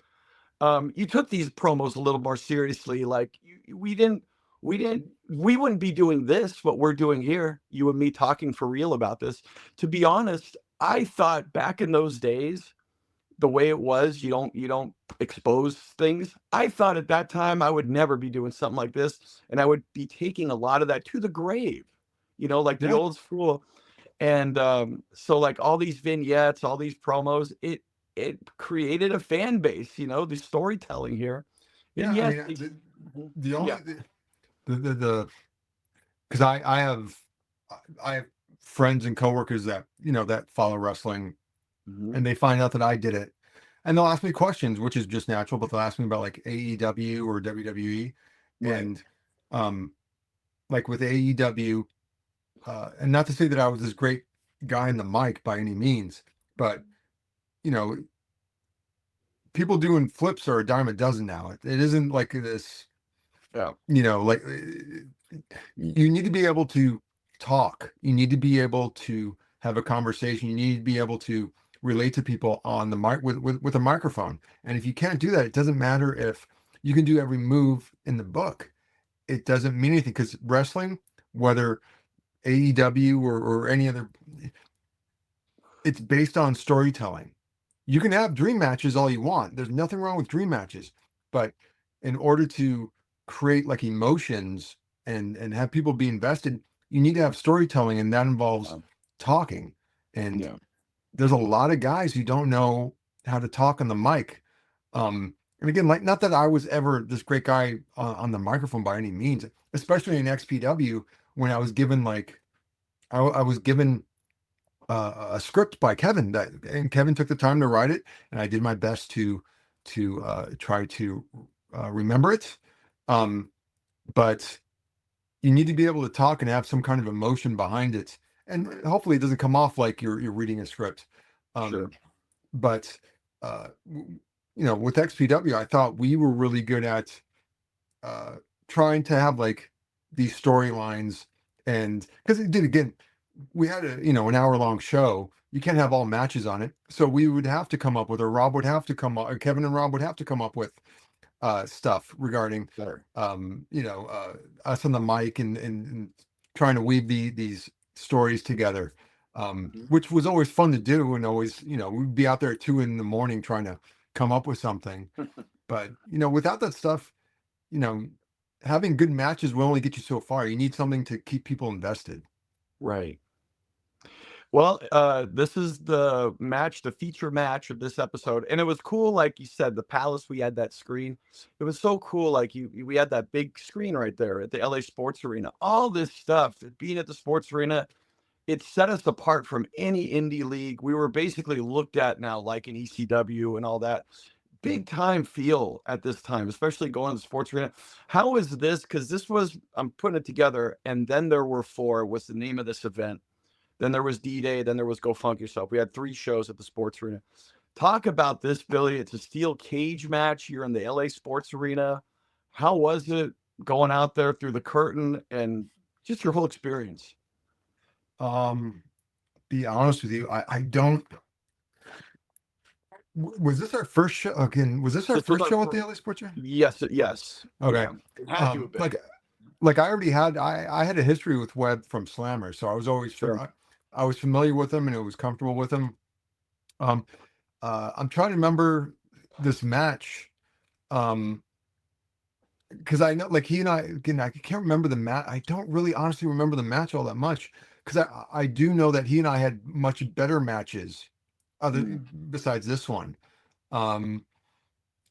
you took these promos a little more seriously. Like we wouldn't be doing this, what we're doing here, you and me talking for real about this. To be honest, I thought back in those days, the way it was, you don't expose things. I thought at that time I would never be doing something like this, and I would be taking a lot of that to the grave, like the old school. And so like all these vignettes, all these promos, it created a fan base, the storytelling here. And Yeah, I yes, mean, the only yeah. the because I have friends and coworkers that that follow wrestling, and they find out that I did it, and they'll ask me questions, which is just natural, but they'll ask me about like AEW or WWE, Right. and like with AEW, and not to say that I was this great guy in the mic by any means, but people doing flips are a dime a dozen now. It isn't like this. Yeah. Like you need to be able to talk. You need to be able to have a conversation. You need to be able to relate to people on the mic with a microphone. And if you can't do that, it doesn't matter if you can do every move in the book. It doesn't mean anything, because wrestling, whether AEW or any other, it's based on storytelling. You can have dream matches all you want. There's nothing wrong with dream matches, but in order to create like emotions and have people be invested, you need to have storytelling, and that involves talking. And there's a lot of guys who don't know how to talk on the mic. And again, like, not that I was ever this great guy on the microphone by any means, especially in XPW, when I was given I was given a script by Kevin, and Kevin took the time to write it, and I did my best to try to remember it. But you need to be able to talk and have some kind of emotion behind it, and hopefully it doesn't come off like you're reading a script. Sure. But with XPW, I thought we were really good at trying to have like these storylines, and because it did, again, we had an hour-long show. You can't have all matches on it, so we would have to come up with, or Rob would have to come up, or Kevin and Rob would have to come up with stuff regarding Sure. us on the mic, and trying to weave these stories together, which was always fun to do, and always, we'd be out there at 2 a.m. trying to come up with something. But without that stuff, having good matches will only get you so far. You need something to keep people invested. Right. Well, this is the feature match of this episode, and it was cool. Like you said, the Palace, we had that screen. It was so cool. Like we had that big screen right there at the LA Sports Arena. All this stuff, being at the sports arena, it set us apart from any indie league. We were basically looked at now like an ECW and all that. Big time feel at this time, especially going to the sports arena. How is this? Because this was, I'm putting it together, and then there were 4 was the name of this event. Then there was D-Day. Then there was Go Funk Yourself. We had 3 shows at the sports arena. Talk about this, Billy. It's a steel cage match. You're in the LA Sports Arena. How was it going out there through the curtain, and just your whole experience? Be honest with you, I don't. Was this our first show again? Was this our This was first our show at the first. LA Sports Show? Yes, yes. Okay. Yeah, it had to have been. Like I already had, I had a history with Webb from Slammer, so I was always Sure. I was familiar with him and it was comfortable with him. Um, I'm trying to remember this match. Because I know, like he and I, again, I can't remember the match. I don't really honestly remember the match all that much because I do know that he and I had much better matches, other besides this one. Um,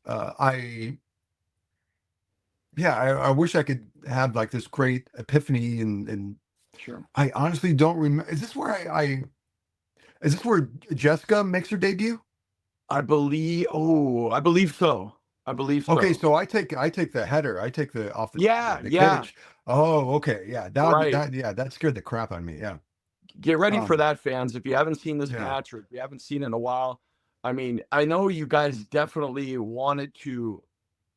I yeah, I wish I could have like this great epiphany and Sure. I honestly don't remember. Is this where is this where Jessica makes her debut? I believe. Oh, I believe so. I believe so. Okay, so I take the header. I take the off the Yeah, the yeah. cage. Oh, okay, yeah. Right. That scared the crap out of me. Yeah. Get ready for Um, that, fans. If you haven't seen this yeah. match or if you haven't seen it in a while, I mean, I know you guys definitely wanted to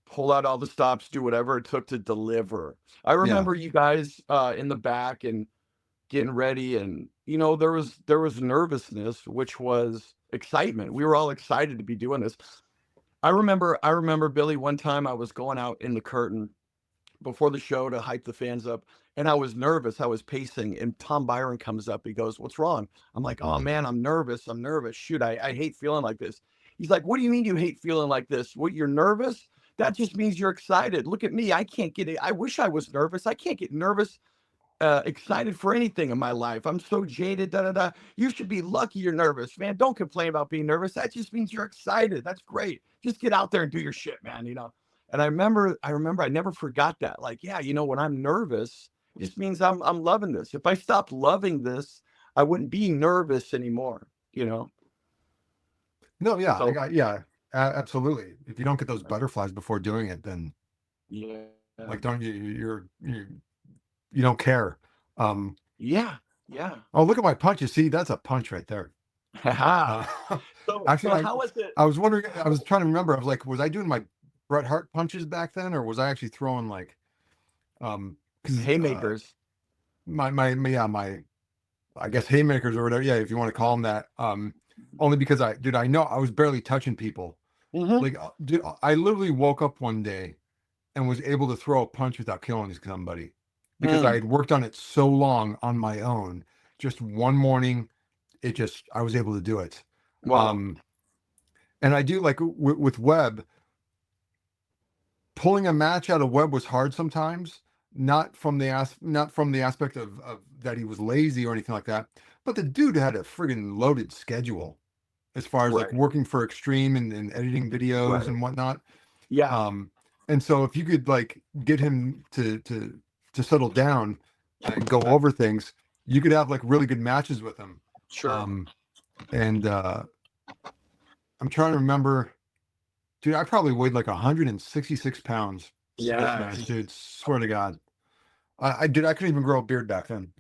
pull out all the stops, do whatever it took to deliver. I remember you guys in the back and getting ready, and there was nervousness, which was excitement. We were all excited to be doing this. I remember Billy, one time I was going out in the curtain before the show to hype the fans up, and I was nervous. I was pacing, and Tom Byron comes up. He goes, "What's wrong?" I'm like, "Oh man, I'm nervous. I'm nervous. Shoot, I hate feeling like this." He's like, "What do you mean you hate feeling like this? What, you're nervous? That just means you're excited. Look at me. I can't get it. I wish I was nervous. I can't get nervous, excited for anything in my life. I'm so jaded. Da da da. You should be lucky you're nervous, man. Don't complain about being nervous. That just means you're excited. That's great. Just get out there and do your shit, man. And I never forgot that. Like, yeah, when I'm nervous, it just means I'm loving this. If I stopped loving this, I wouldn't be nervous anymore. No, yeah, So absolutely. If you don't get those butterflies before doing it, then yeah, like don't you don't care. yeah. Oh, look at my punches. See, that's a punch right there. Haha. Uh, So actually, how was it? I was wondering. I was trying to remember. I was like, was I doing my Bret Hart punches back then, or was I actually throwing like, because Haymakers. my I guess haymakers or whatever. Yeah, if you want to call them that. Only because I know I was barely touching people. Mhm. Like, dude, I literally woke up one day and was able to throw a punch without killing somebody because I had worked on it so long on my own. Just one morning, I was able to do it. Wow. And I do like with Webb, pulling a match out of Webb was hard sometimes. Not from the aspect of that he was lazy or anything like that, but the dude had a friggin' loaded schedule as far as like Right. working for Xtreme and editing videos Right. and whatnot. Yeah. And so if you could like get him to settle down and go over things, you could have like really good matches with him. Sure. And I'm trying to remember, dude, I probably weighed like 166 pounds. Yeah. This match, dude, swear to God. I couldn't even grow a beard back then.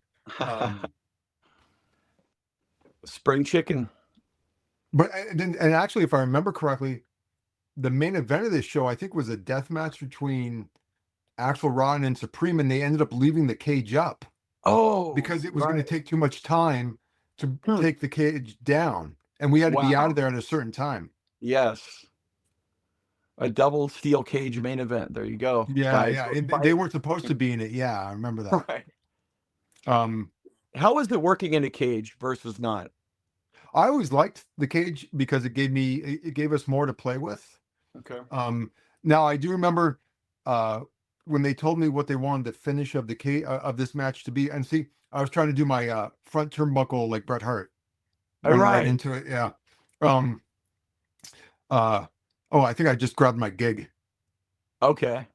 Spring chicken. But and actually, if I remember correctly, the main event of this show, I think, was a death match between Axel Rotten and Supreme, and they ended up leaving the cage up because it was going to take too much time to take the cage down, and we had to be out of there at a certain time. Yes. A double steel cage main event. There you go. Yeah, guys. yeah. They weren't supposed to be in it. Yeah, I remember that. Right. How is it working in a cage versus not? I always liked the cage because it gave us more to play with. Okay. Now I do remember when they told me what they wanted the finish of the of this match to be, and see, I was trying to do my front turnbuckle like Bret Hart. Right into it, yeah. Oh, I think I just grabbed my gig. Okay.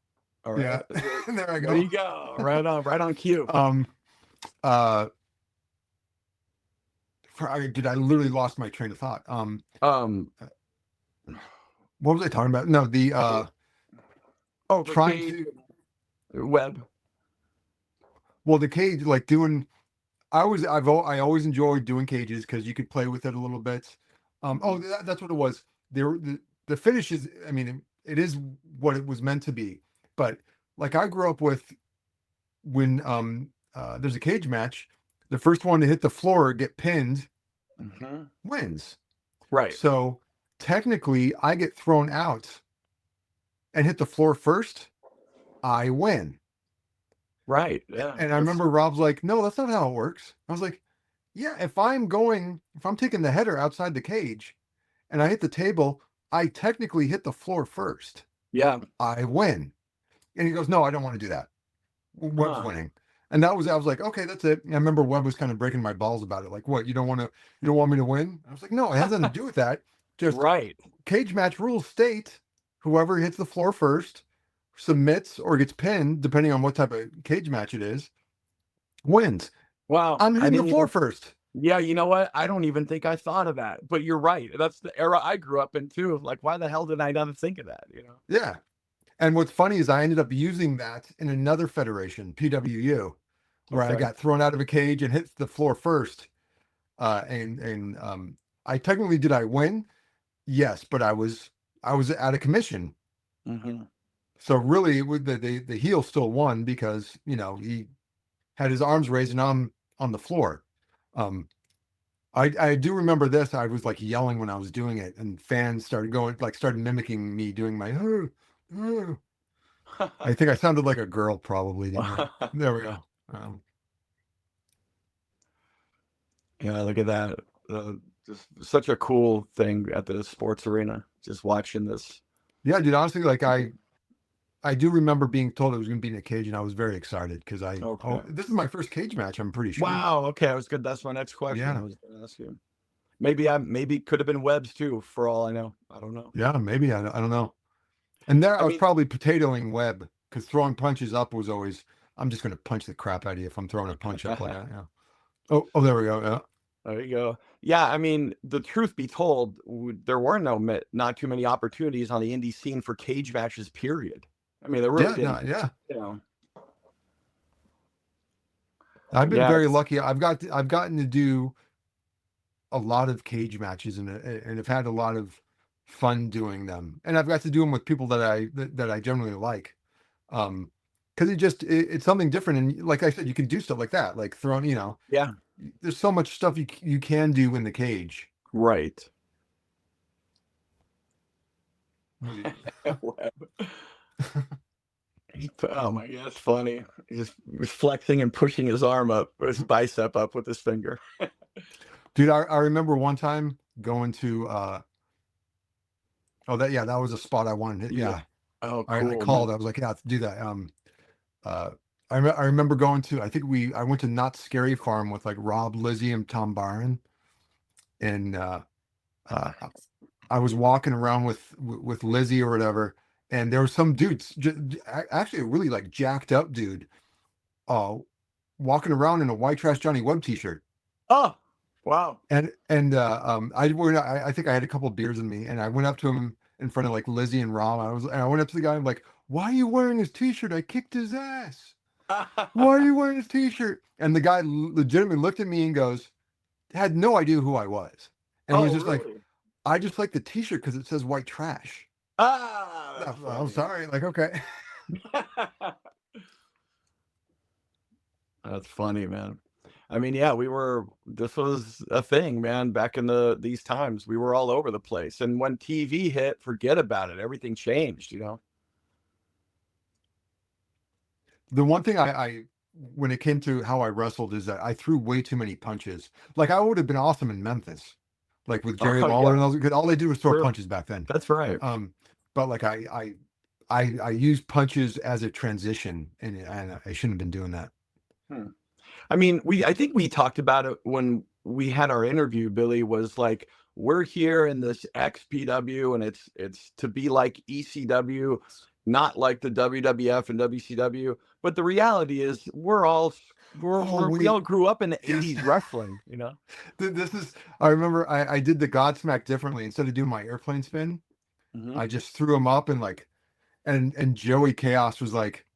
All right. Yeah. There I go. There you go. Right on cue. I literally lost my train of thought. What was I talking about? No, the trying to Webb. Well, the cage, like doing, I always enjoyed doing cages because you could play with it a little bit. That's what it was. The finish is, I mean, it is what it was meant to be. But like I grew up with, when there's a cage match, the first one to hit the floor, get pinned, wins. Right. So technically I get thrown out and hit the floor first, I win. Right. Yeah. And I remember Rob's like, no, that's not how it works. I was like, yeah, if I'm taking the header outside the cage and I hit the table, I technically hit the floor first. Yeah. I win. And he goes, no, I don't want to do that. Webb's winning. And I was like, okay, that's it. And I remember Webb was kind of breaking my balls about it. Like, what, you don't want me to win? I was like, no, it has nothing to do with that. Just right. Cage match rules state whoever hits the floor first submits or gets pinned, depending on what type of cage match it is, wins. Wow. I'm hitting the floor first. Yeah, you know what? I don't even think I thought of that. But you're right. That's the era I grew up in too. Like, why the hell did I not think of that? You know? Yeah. And what's funny is I ended up using that in another federation, PWU, where I got thrown out of a cage and hit the floor first. I technically, did I win? Yes, but I was out of commission. Mm-hmm. So really, the heel still won because he had his arms raised and I'm on the floor. I do remember this. I was like yelling when I was doing it, and fans started mimicking me doing my. I think I sounded like a girl, probably. There we go. Yeah, look at that. Just such a cool thing at the sports arena, just watching this. Yeah, dude, honestly, like I do remember being told it was going to be in a cage, and I was very excited because this is my first cage match, I'm pretty sure. Wow. Okay, I was good. That's my next question. Yeah. I was going to ask you. Maybe could have been Webb's too, for all I know. I don't know. Yeah, maybe. I don't know. And I was probably potatoing Webb because throwing punches up was always, I'm just going to punch the crap out of you if I'm throwing a punch up like that. Yeah. Oh, there we go. Yeah. There you go. Yeah, I mean, the truth be told, there were not too many opportunities on the indie scene for cage matches, period. I mean, there really didn't. Yeah. You know. I've been very lucky. I've gotten to do a lot of cage matches and have had a lot of fun doing them. And I've got to do them with people that I generally like. Because it's something different. And like I said, you can do stuff like that, like throwing, Yeah. There's so much stuff you can do in the cage. Right. Oh my God, it's funny. He's just flexing and pushing his arm up, or his bicep up with his finger. Dude, I remember one time going to that was a spot I wanted. Yeah. Oh, cool. I called. I was like, yeah, let's do that. I remember going to, I went to Not Scary Farm with like Rob, Lizzie, and Tom Byron. And I was walking around with Lizzie or whatever, and there were some dudes, actually a really like jacked up dude, walking around in a White Trash Johnny Webb t-shirt. Oh, wow. And I think I had a couple of beers in me, and I went up to him in front of like Lizzie and Rob. I went up to the guy and I'm like, why are you wearing his t-shirt? I kicked his ass. Why are you wearing his t-shirt? And the guy legitimately looked at me and had no idea who I was. And was just really? Like, I just like the t-shirt because it says white trash. I'm sorry. Like, okay. That's funny, man. I mean, yeah, this was a thing, man, back in these times. We were all over the place. And when TV hit, forget about it. Everything changed, The one thing I when it came to how I wrestled is that I threw way too many punches. Like, I would have been awesome in Memphis, like with Jerry Lawler and those, because all they do was throw punches back then. That's right. But like I used punches as a transition, and I shouldn't have been doing that. I mean, I think we talked about it when we had our interview. Billy was like, we're here in this XPW, and it's to be like ECW, not like the WWF and WCW. But the reality is, we all grew up in the 80s wrestling, This is, I remember I did the Godsmack differently. Instead of doing my airplane spin, I just threw him up and Joey Chaos was like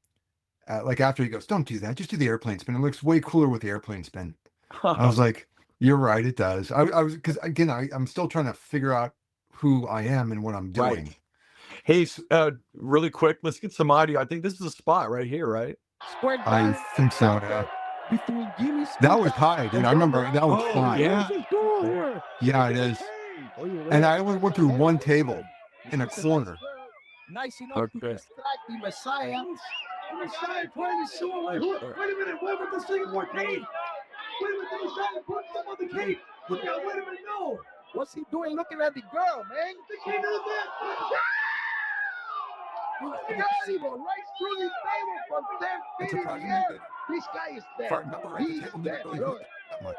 after he goes, don't do that, just do the airplane spin. It looks way cooler with the airplane spin. I was like, you're right, it does. I was, because again, I'm still trying to figure out who I am and what I'm doing. Right. Hey, really quick, let's get some audio. I think this is a spot right here, right? I think so. Yeah. That was high, dude. I remember that was fun. Yeah. Yeah, it is. And I only went through one table in a corner. Nice enough Okay. to distract the Messiah. The Messiah playing the sewer like, wait a minute, what with the Singapore cape? Wait a minute, the Messiah put some on the cape. Look out, wait a minute, no. What's he doing looking at the girl, man? The king of the bed. Right through the table from 10 feet in the air. This guy is dead. He's dead. That much.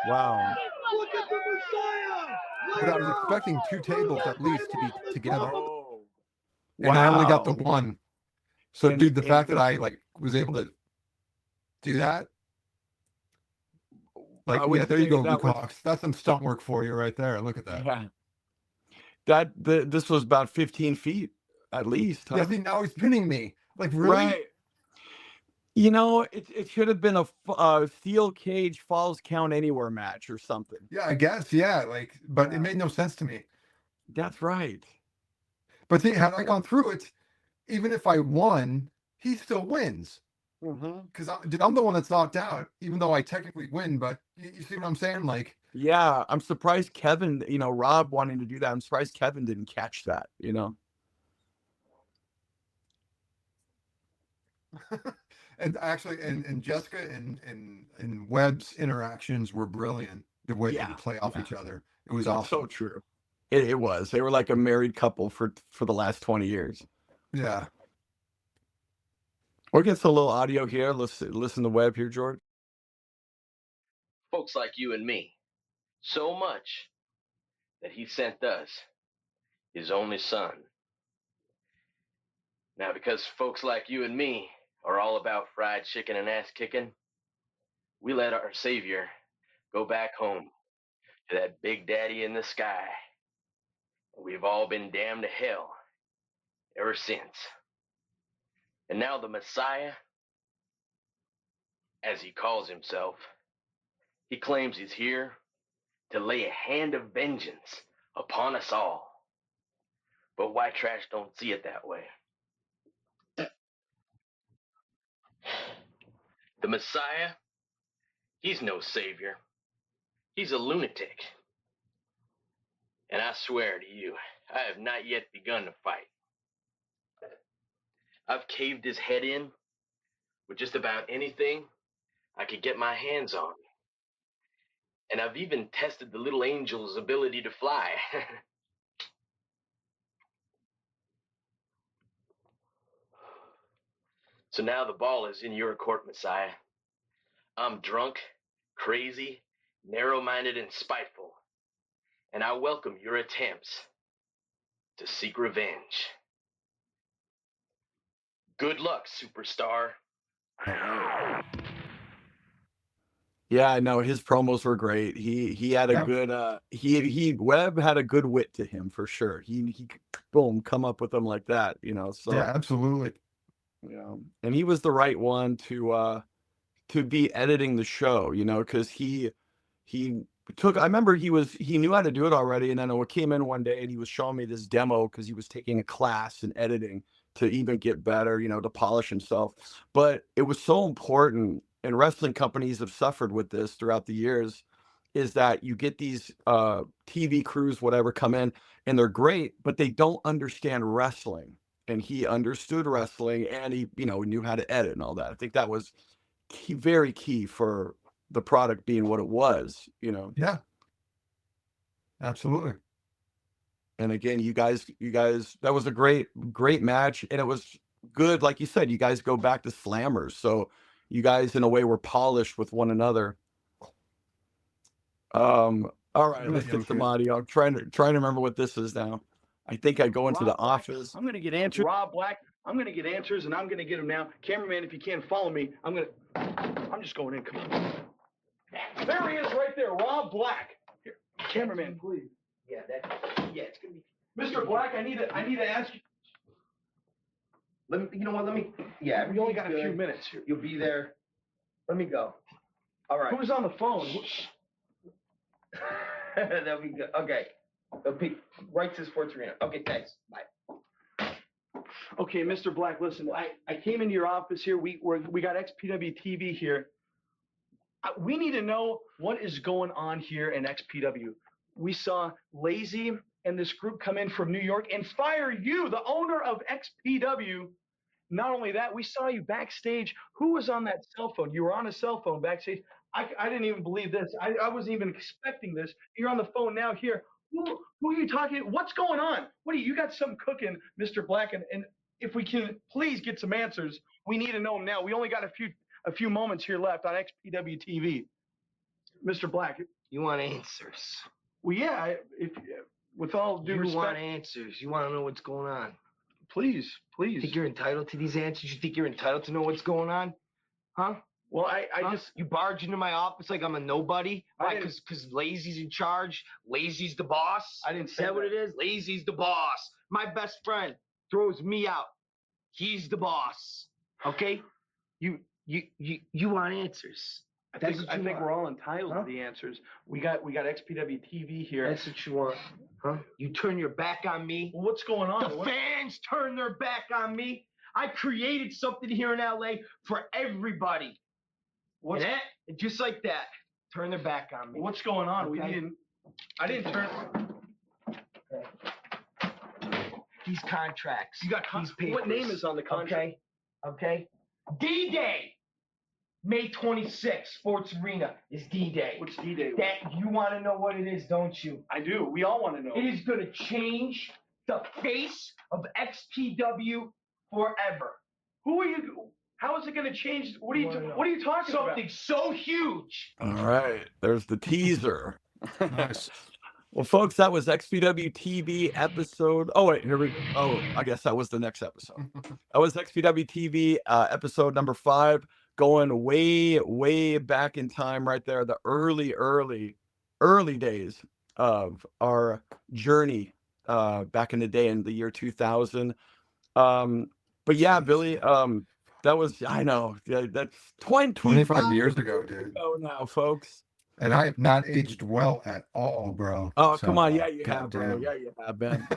Wow. Look at the Messiah. But I was expecting 2 tables at least to be together. Oh. And I only got the Wow. one. So, And- dude, the and- fact that I was able to do that, I would there you say go, that was- Cox. That's some stunt work for you right there. Look at that. Yeah. This was about 15 feet at least. Huh? Yeah, see, now he's pinning me. Like, really? Right. You know, it should have been a steel cage falls count anywhere match or something. Yeah, I guess. Yeah, but Yeah. it made no sense to me. That's right. But see, had I gone through it, even if I won, he still wins. Because I'm the one that's knocked out, even though I technically win. But you see what I'm saying? Like, Yeah, I'm surprised Kevin, Rob wanting to do that. I'm surprised Kevin didn't catch that, and actually, and Jessica and Webb's interactions were brilliant. The way they would play off each other, it was awesome. So true. It was. They were like a married couple for the last 20 years. Yeah. We'll get some little audio here. Let's listen to Webb here, George. Folks like you and me, so much that he sent us his only son. Now, because folks like you and me are all about fried chicken and ass kicking, we let our Savior go back home to that Big Daddy in the sky. We've all been damned to hell ever since. And now the Messiah, as he calls himself, he claims he's here to lay a hand of vengeance upon us all. But white trash don't see it that way. The Messiah, he's no savior. He's a lunatic. And I swear to you, I have not yet begun to fight. I've caved his head in with just about anything I could get my hands on. And I've even tested the little angel's ability to fly. So now the ball is in your court, Messiah. I'm drunk, crazy, narrow-minded, and spiteful. And I welcome your attempts to seek revenge. Good luck, superstar. Yeah, no, his promos were great. He had a good Webb had a good wit to him for sure. He boom, come up with them like that, So yeah, absolutely. And he was the right one to be editing the show, because he took. I remember he knew how to do it already, and then I came in one day and he was showing me this demo because he was taking a class in editing to even get better, to polish himself. But it was so important, and wrestling companies have suffered with this throughout the years, is that you get these TV crews, whatever, come in and they're great, but they don't understand wrestling. And he understood wrestling, and he, knew how to edit and all that. I think that was very key for the product being what it was, Yeah. Absolutely. And again, you guys, that was a great match, and it was good. Like you said, you guys go back to slammers, so you guys, in a way, were polished with one another. All right, let's get some audio. I'm trying to remember what this is now. I think I go into the office. I'm going to get answers. Rob Black, I'm going to get answers, and I'm going to get them now. Cameraman, if you can't follow me, I'm just going in. Come on. There he is right there, Rob Black. Here, cameraman, please. Yeah, it's going to be... Mr. Black, I need to ask you. Yeah, We only got a few minutes here. You'll be there. Let me go. All right. Who's on the phone? That'll be good. Okay. Right to Sports Arena. Okay, thanks. Bye. Okay, Mr. Black, listen, I came into your office here. We got XPW TV here. We need to know what is going on here in XPW. we saw Lazy and this group come in from New York and fire you, the owner of XPW. Not only that, we saw you backstage. Who was on that cell phone? You were on a cell phone backstage. I didn't even believe this. I wasn't even expecting this. You're on the phone now here. Who are you talking to? What's going on? What do you got something cooking, Mr. Black? And if we can please get some answers, we need to know them now. We only got a few moments here left on XPW TV. Mr. Black. You want answers? Well, yeah. If with all due respect, you want answers. You want to know what's going on. Please. You think you're entitled to these answers? You think you're entitled to know what's going on? Huh? Well, I just... You barge into my office like I'm a nobody? Why? Because Lazy's in charge? Lazy's the boss? I didn't say that. What it is? Lazy's the boss. My best friend throws me out. He's the boss. Okay? You want answers. I think we're all entitled to the answers. We got XPW TV here. That's what you want, huh? You turn your back on me. Well, what's going on? The fans turn their back on me. I created something here in LA for everybody. And just like that, turn their back on me. What's going on? Okay? I didn't turn. These contracts. You got these papers. What name is on the contract? Okay. D-Day. May 26th, Sports Arena is D-Day. What's D-Day? That you want to know what it is, don't you? I do. We all want to know. It is going to change the face of XPW forever. Who are you? How is it going to change? What are you talking about? Something so huge. All right, there's the teaser. Nice. Well, folks, that was XPW TV episode. Oh wait, here we go. Oh, I guess that was the next episode. That was XPW TV episode number 5. Going way back in time right there, the early days of our journey back in the day in the year 2000. But yeah, Billy, that was, I know, that's 25 years ago, dude. Oh, now, folks. And I have not aged well at all, bro. Oh, come on. Yeah, you have, bro. Yeah, you have been.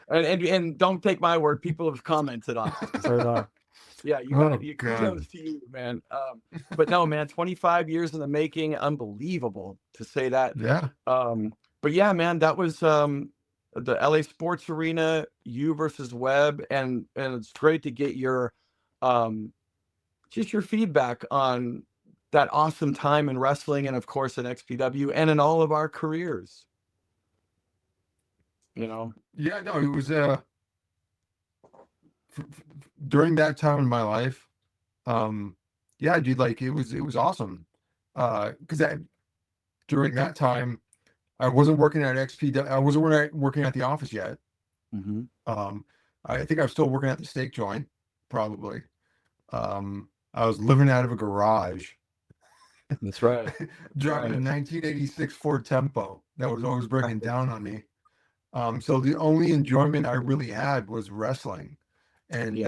And don't take my word. People have commented on it. Yeah, kudos to you, man. But no, man, 25 years in the making, unbelievable to say that. Yeah. But yeah, man, that was the LA Sports Arena, you versus Webb, and it's great to get your just your feedback on that awesome time in wrestling, and of course in XPW, and in all of our careers. You know. Yeah, no, it was during that time in my life, yeah, dude, like it was awesome. Because during that time, I wasn't working at XPW. I wasn't working at the office yet. Mm-hmm. I think I was still working at the steak joint, probably. I was living out of a garage. That's right. Driving a 1986 Ford Tempo that was always breaking down on me. So the only enjoyment I really had was wrestling. And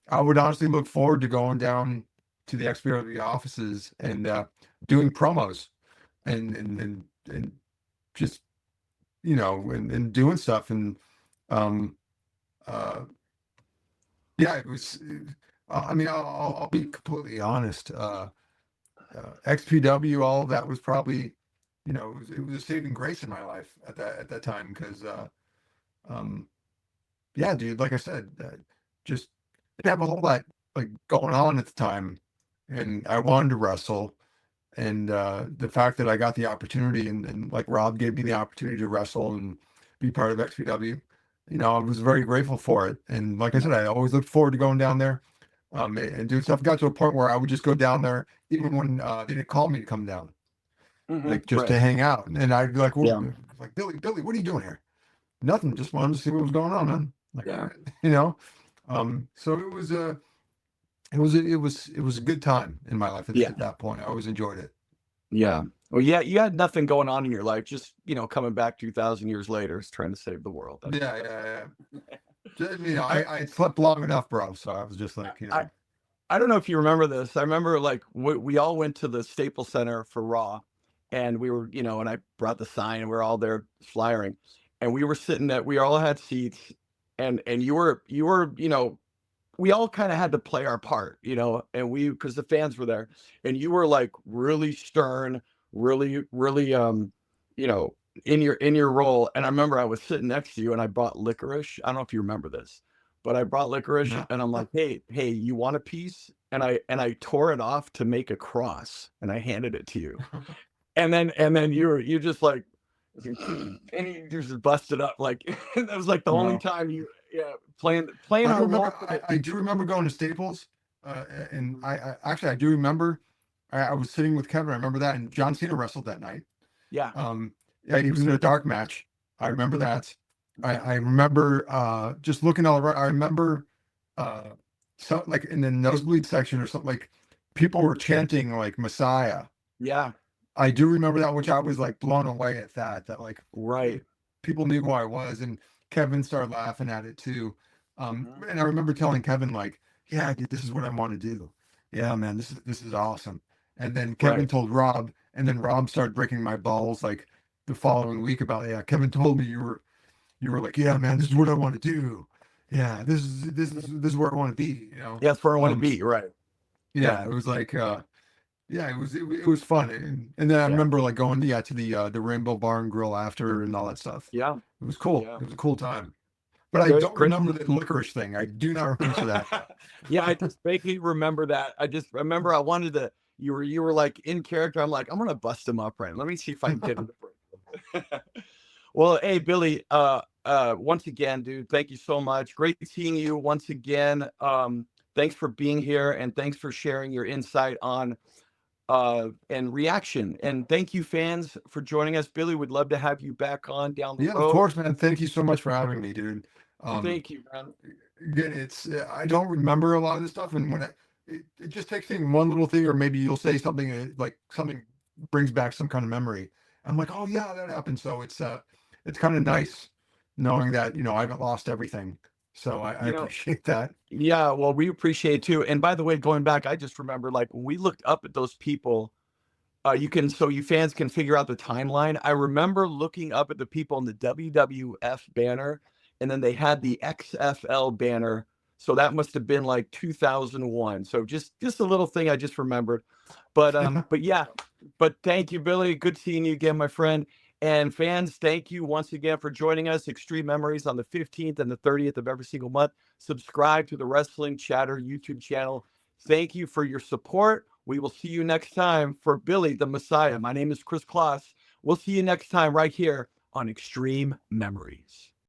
I would honestly look forward to going down to the XPW offices and doing promos and just, you know, and doing stuff. And yeah, it was, I mean, I'll be completely honest. XPW, all of that was probably, you know, it was a saving grace in my life at that time. Because, yeah, dude, like I said, just didn't have a whole lot like going on at the time, and I wanted to wrestle, and the fact that I got the opportunity, and like Rob gave me the opportunity to wrestle and be part of XPW, you know, I was very grateful for it. And like I said, I always looked forward to going down there and doing stuff. Got to a point where I would just go down there even when they didn't call me to come down, like just to hang out, and I'd be like, well, like Billy, what are you doing here? Nothing, just wanted to see what was going on, man. Like, you know. So it was a good time in my life at that point. I always enjoyed it. Yeah. Well, yeah, you had nothing going on in your life, just, you know, coming back 2,000 years later, trying to save the world. Yeah. Just, you know, I slept long enough, bro. So I was just like, you know. I don't know if you remember this. I remember like we all went to the Staples Center for Raw, and we were, you know, and I brought the sign, and we were all there flyering, and we were sitting we all had seats. And you were, you know, we all kind of had to play our part, you know, and because the fans were there, and you were like really stern, really, you know, in your role. And I remember I was sitting next to you and I brought licorice. I don't know if you remember this, but I brought licorice No. and I'm like, hey, you want a piece? And I tore it off to make a cross and I handed it to you. And then you just like, and you just busted up like that was like the only Wow. time you playing I our role. remember. I do remember going to Staples, and I actually I do remember. I was sitting with Kevin. I remember that, and John Cena wrestled that night. Yeah. Yeah, he was in a dark match. I remember that. I remember just looking all around. I remember so like in the nosebleed section or something, like people were chanting like Messiah. Yeah. I do remember that, which I was like blown away at that like Right. people knew who I was, and Kevin started laughing at it too. And I remember telling Kevin like, "Yeah, dude, this is what I want to do. Yeah, man, this is awesome." And then Kevin Right. told Rob, and then Rob started breaking my balls like the following week about, "Yeah, Kevin told me you were like, yeah, man, this is what I want to do. Yeah, this is where I want to be." You know, Yeah, that's where I want to be. Right. yeah, it was like, yeah, it was fun, and then I Yeah. remember like going to the Rainbow Bar and Grill after and all that stuff. Yeah. It was cool. Yeah. It was a cool time. But I Great- don't great. remember the licorice thing. I do not remember that. Yeah, I just vaguely remember that. I just remember I wanted to. You were like in character. I'm like, I'm gonna bust him up right. Let me see if I can get him to break him. Well, hey Billy. Once again, dude, thank you so much. Great seeing you once again. Thanks for being here and thanks for sharing your insight on and reaction. And thank you, fans, for joining us. Billy, would love to have you back on down the Yeah, road. of course, man. Thank you so much for having me, dude. Thank you, man. Again, it's I don't remember a lot of this stuff, and when it just takes in one little thing, or maybe you'll say something like something brings back some kind of memory. I'm like, oh yeah, that happened. So it's kind of nice knowing that I haven't lost everything. So I You know, appreciate that. yeah, well, we appreciate it too. And by the way, going back, I just remember like when we looked up at those people, so you fans can figure out the timeline. I remember looking up at the people in the WWF banner, and then they had the XFL banner. So that must have been like 2001. So just a little thing I just remembered. But yeah, but thank you, Billy. Good seeing you again, my friend. And fans, thank you once again for joining us. Extreme Memories on the 15th and the 30th of every single month. Subscribe to the Wrestling Chatter YouTube channel. Thank you for your support. We will see you next time. For Billy the Messiah, my name is Kris Kloss. We'll see you next time right here on Extreme Memories.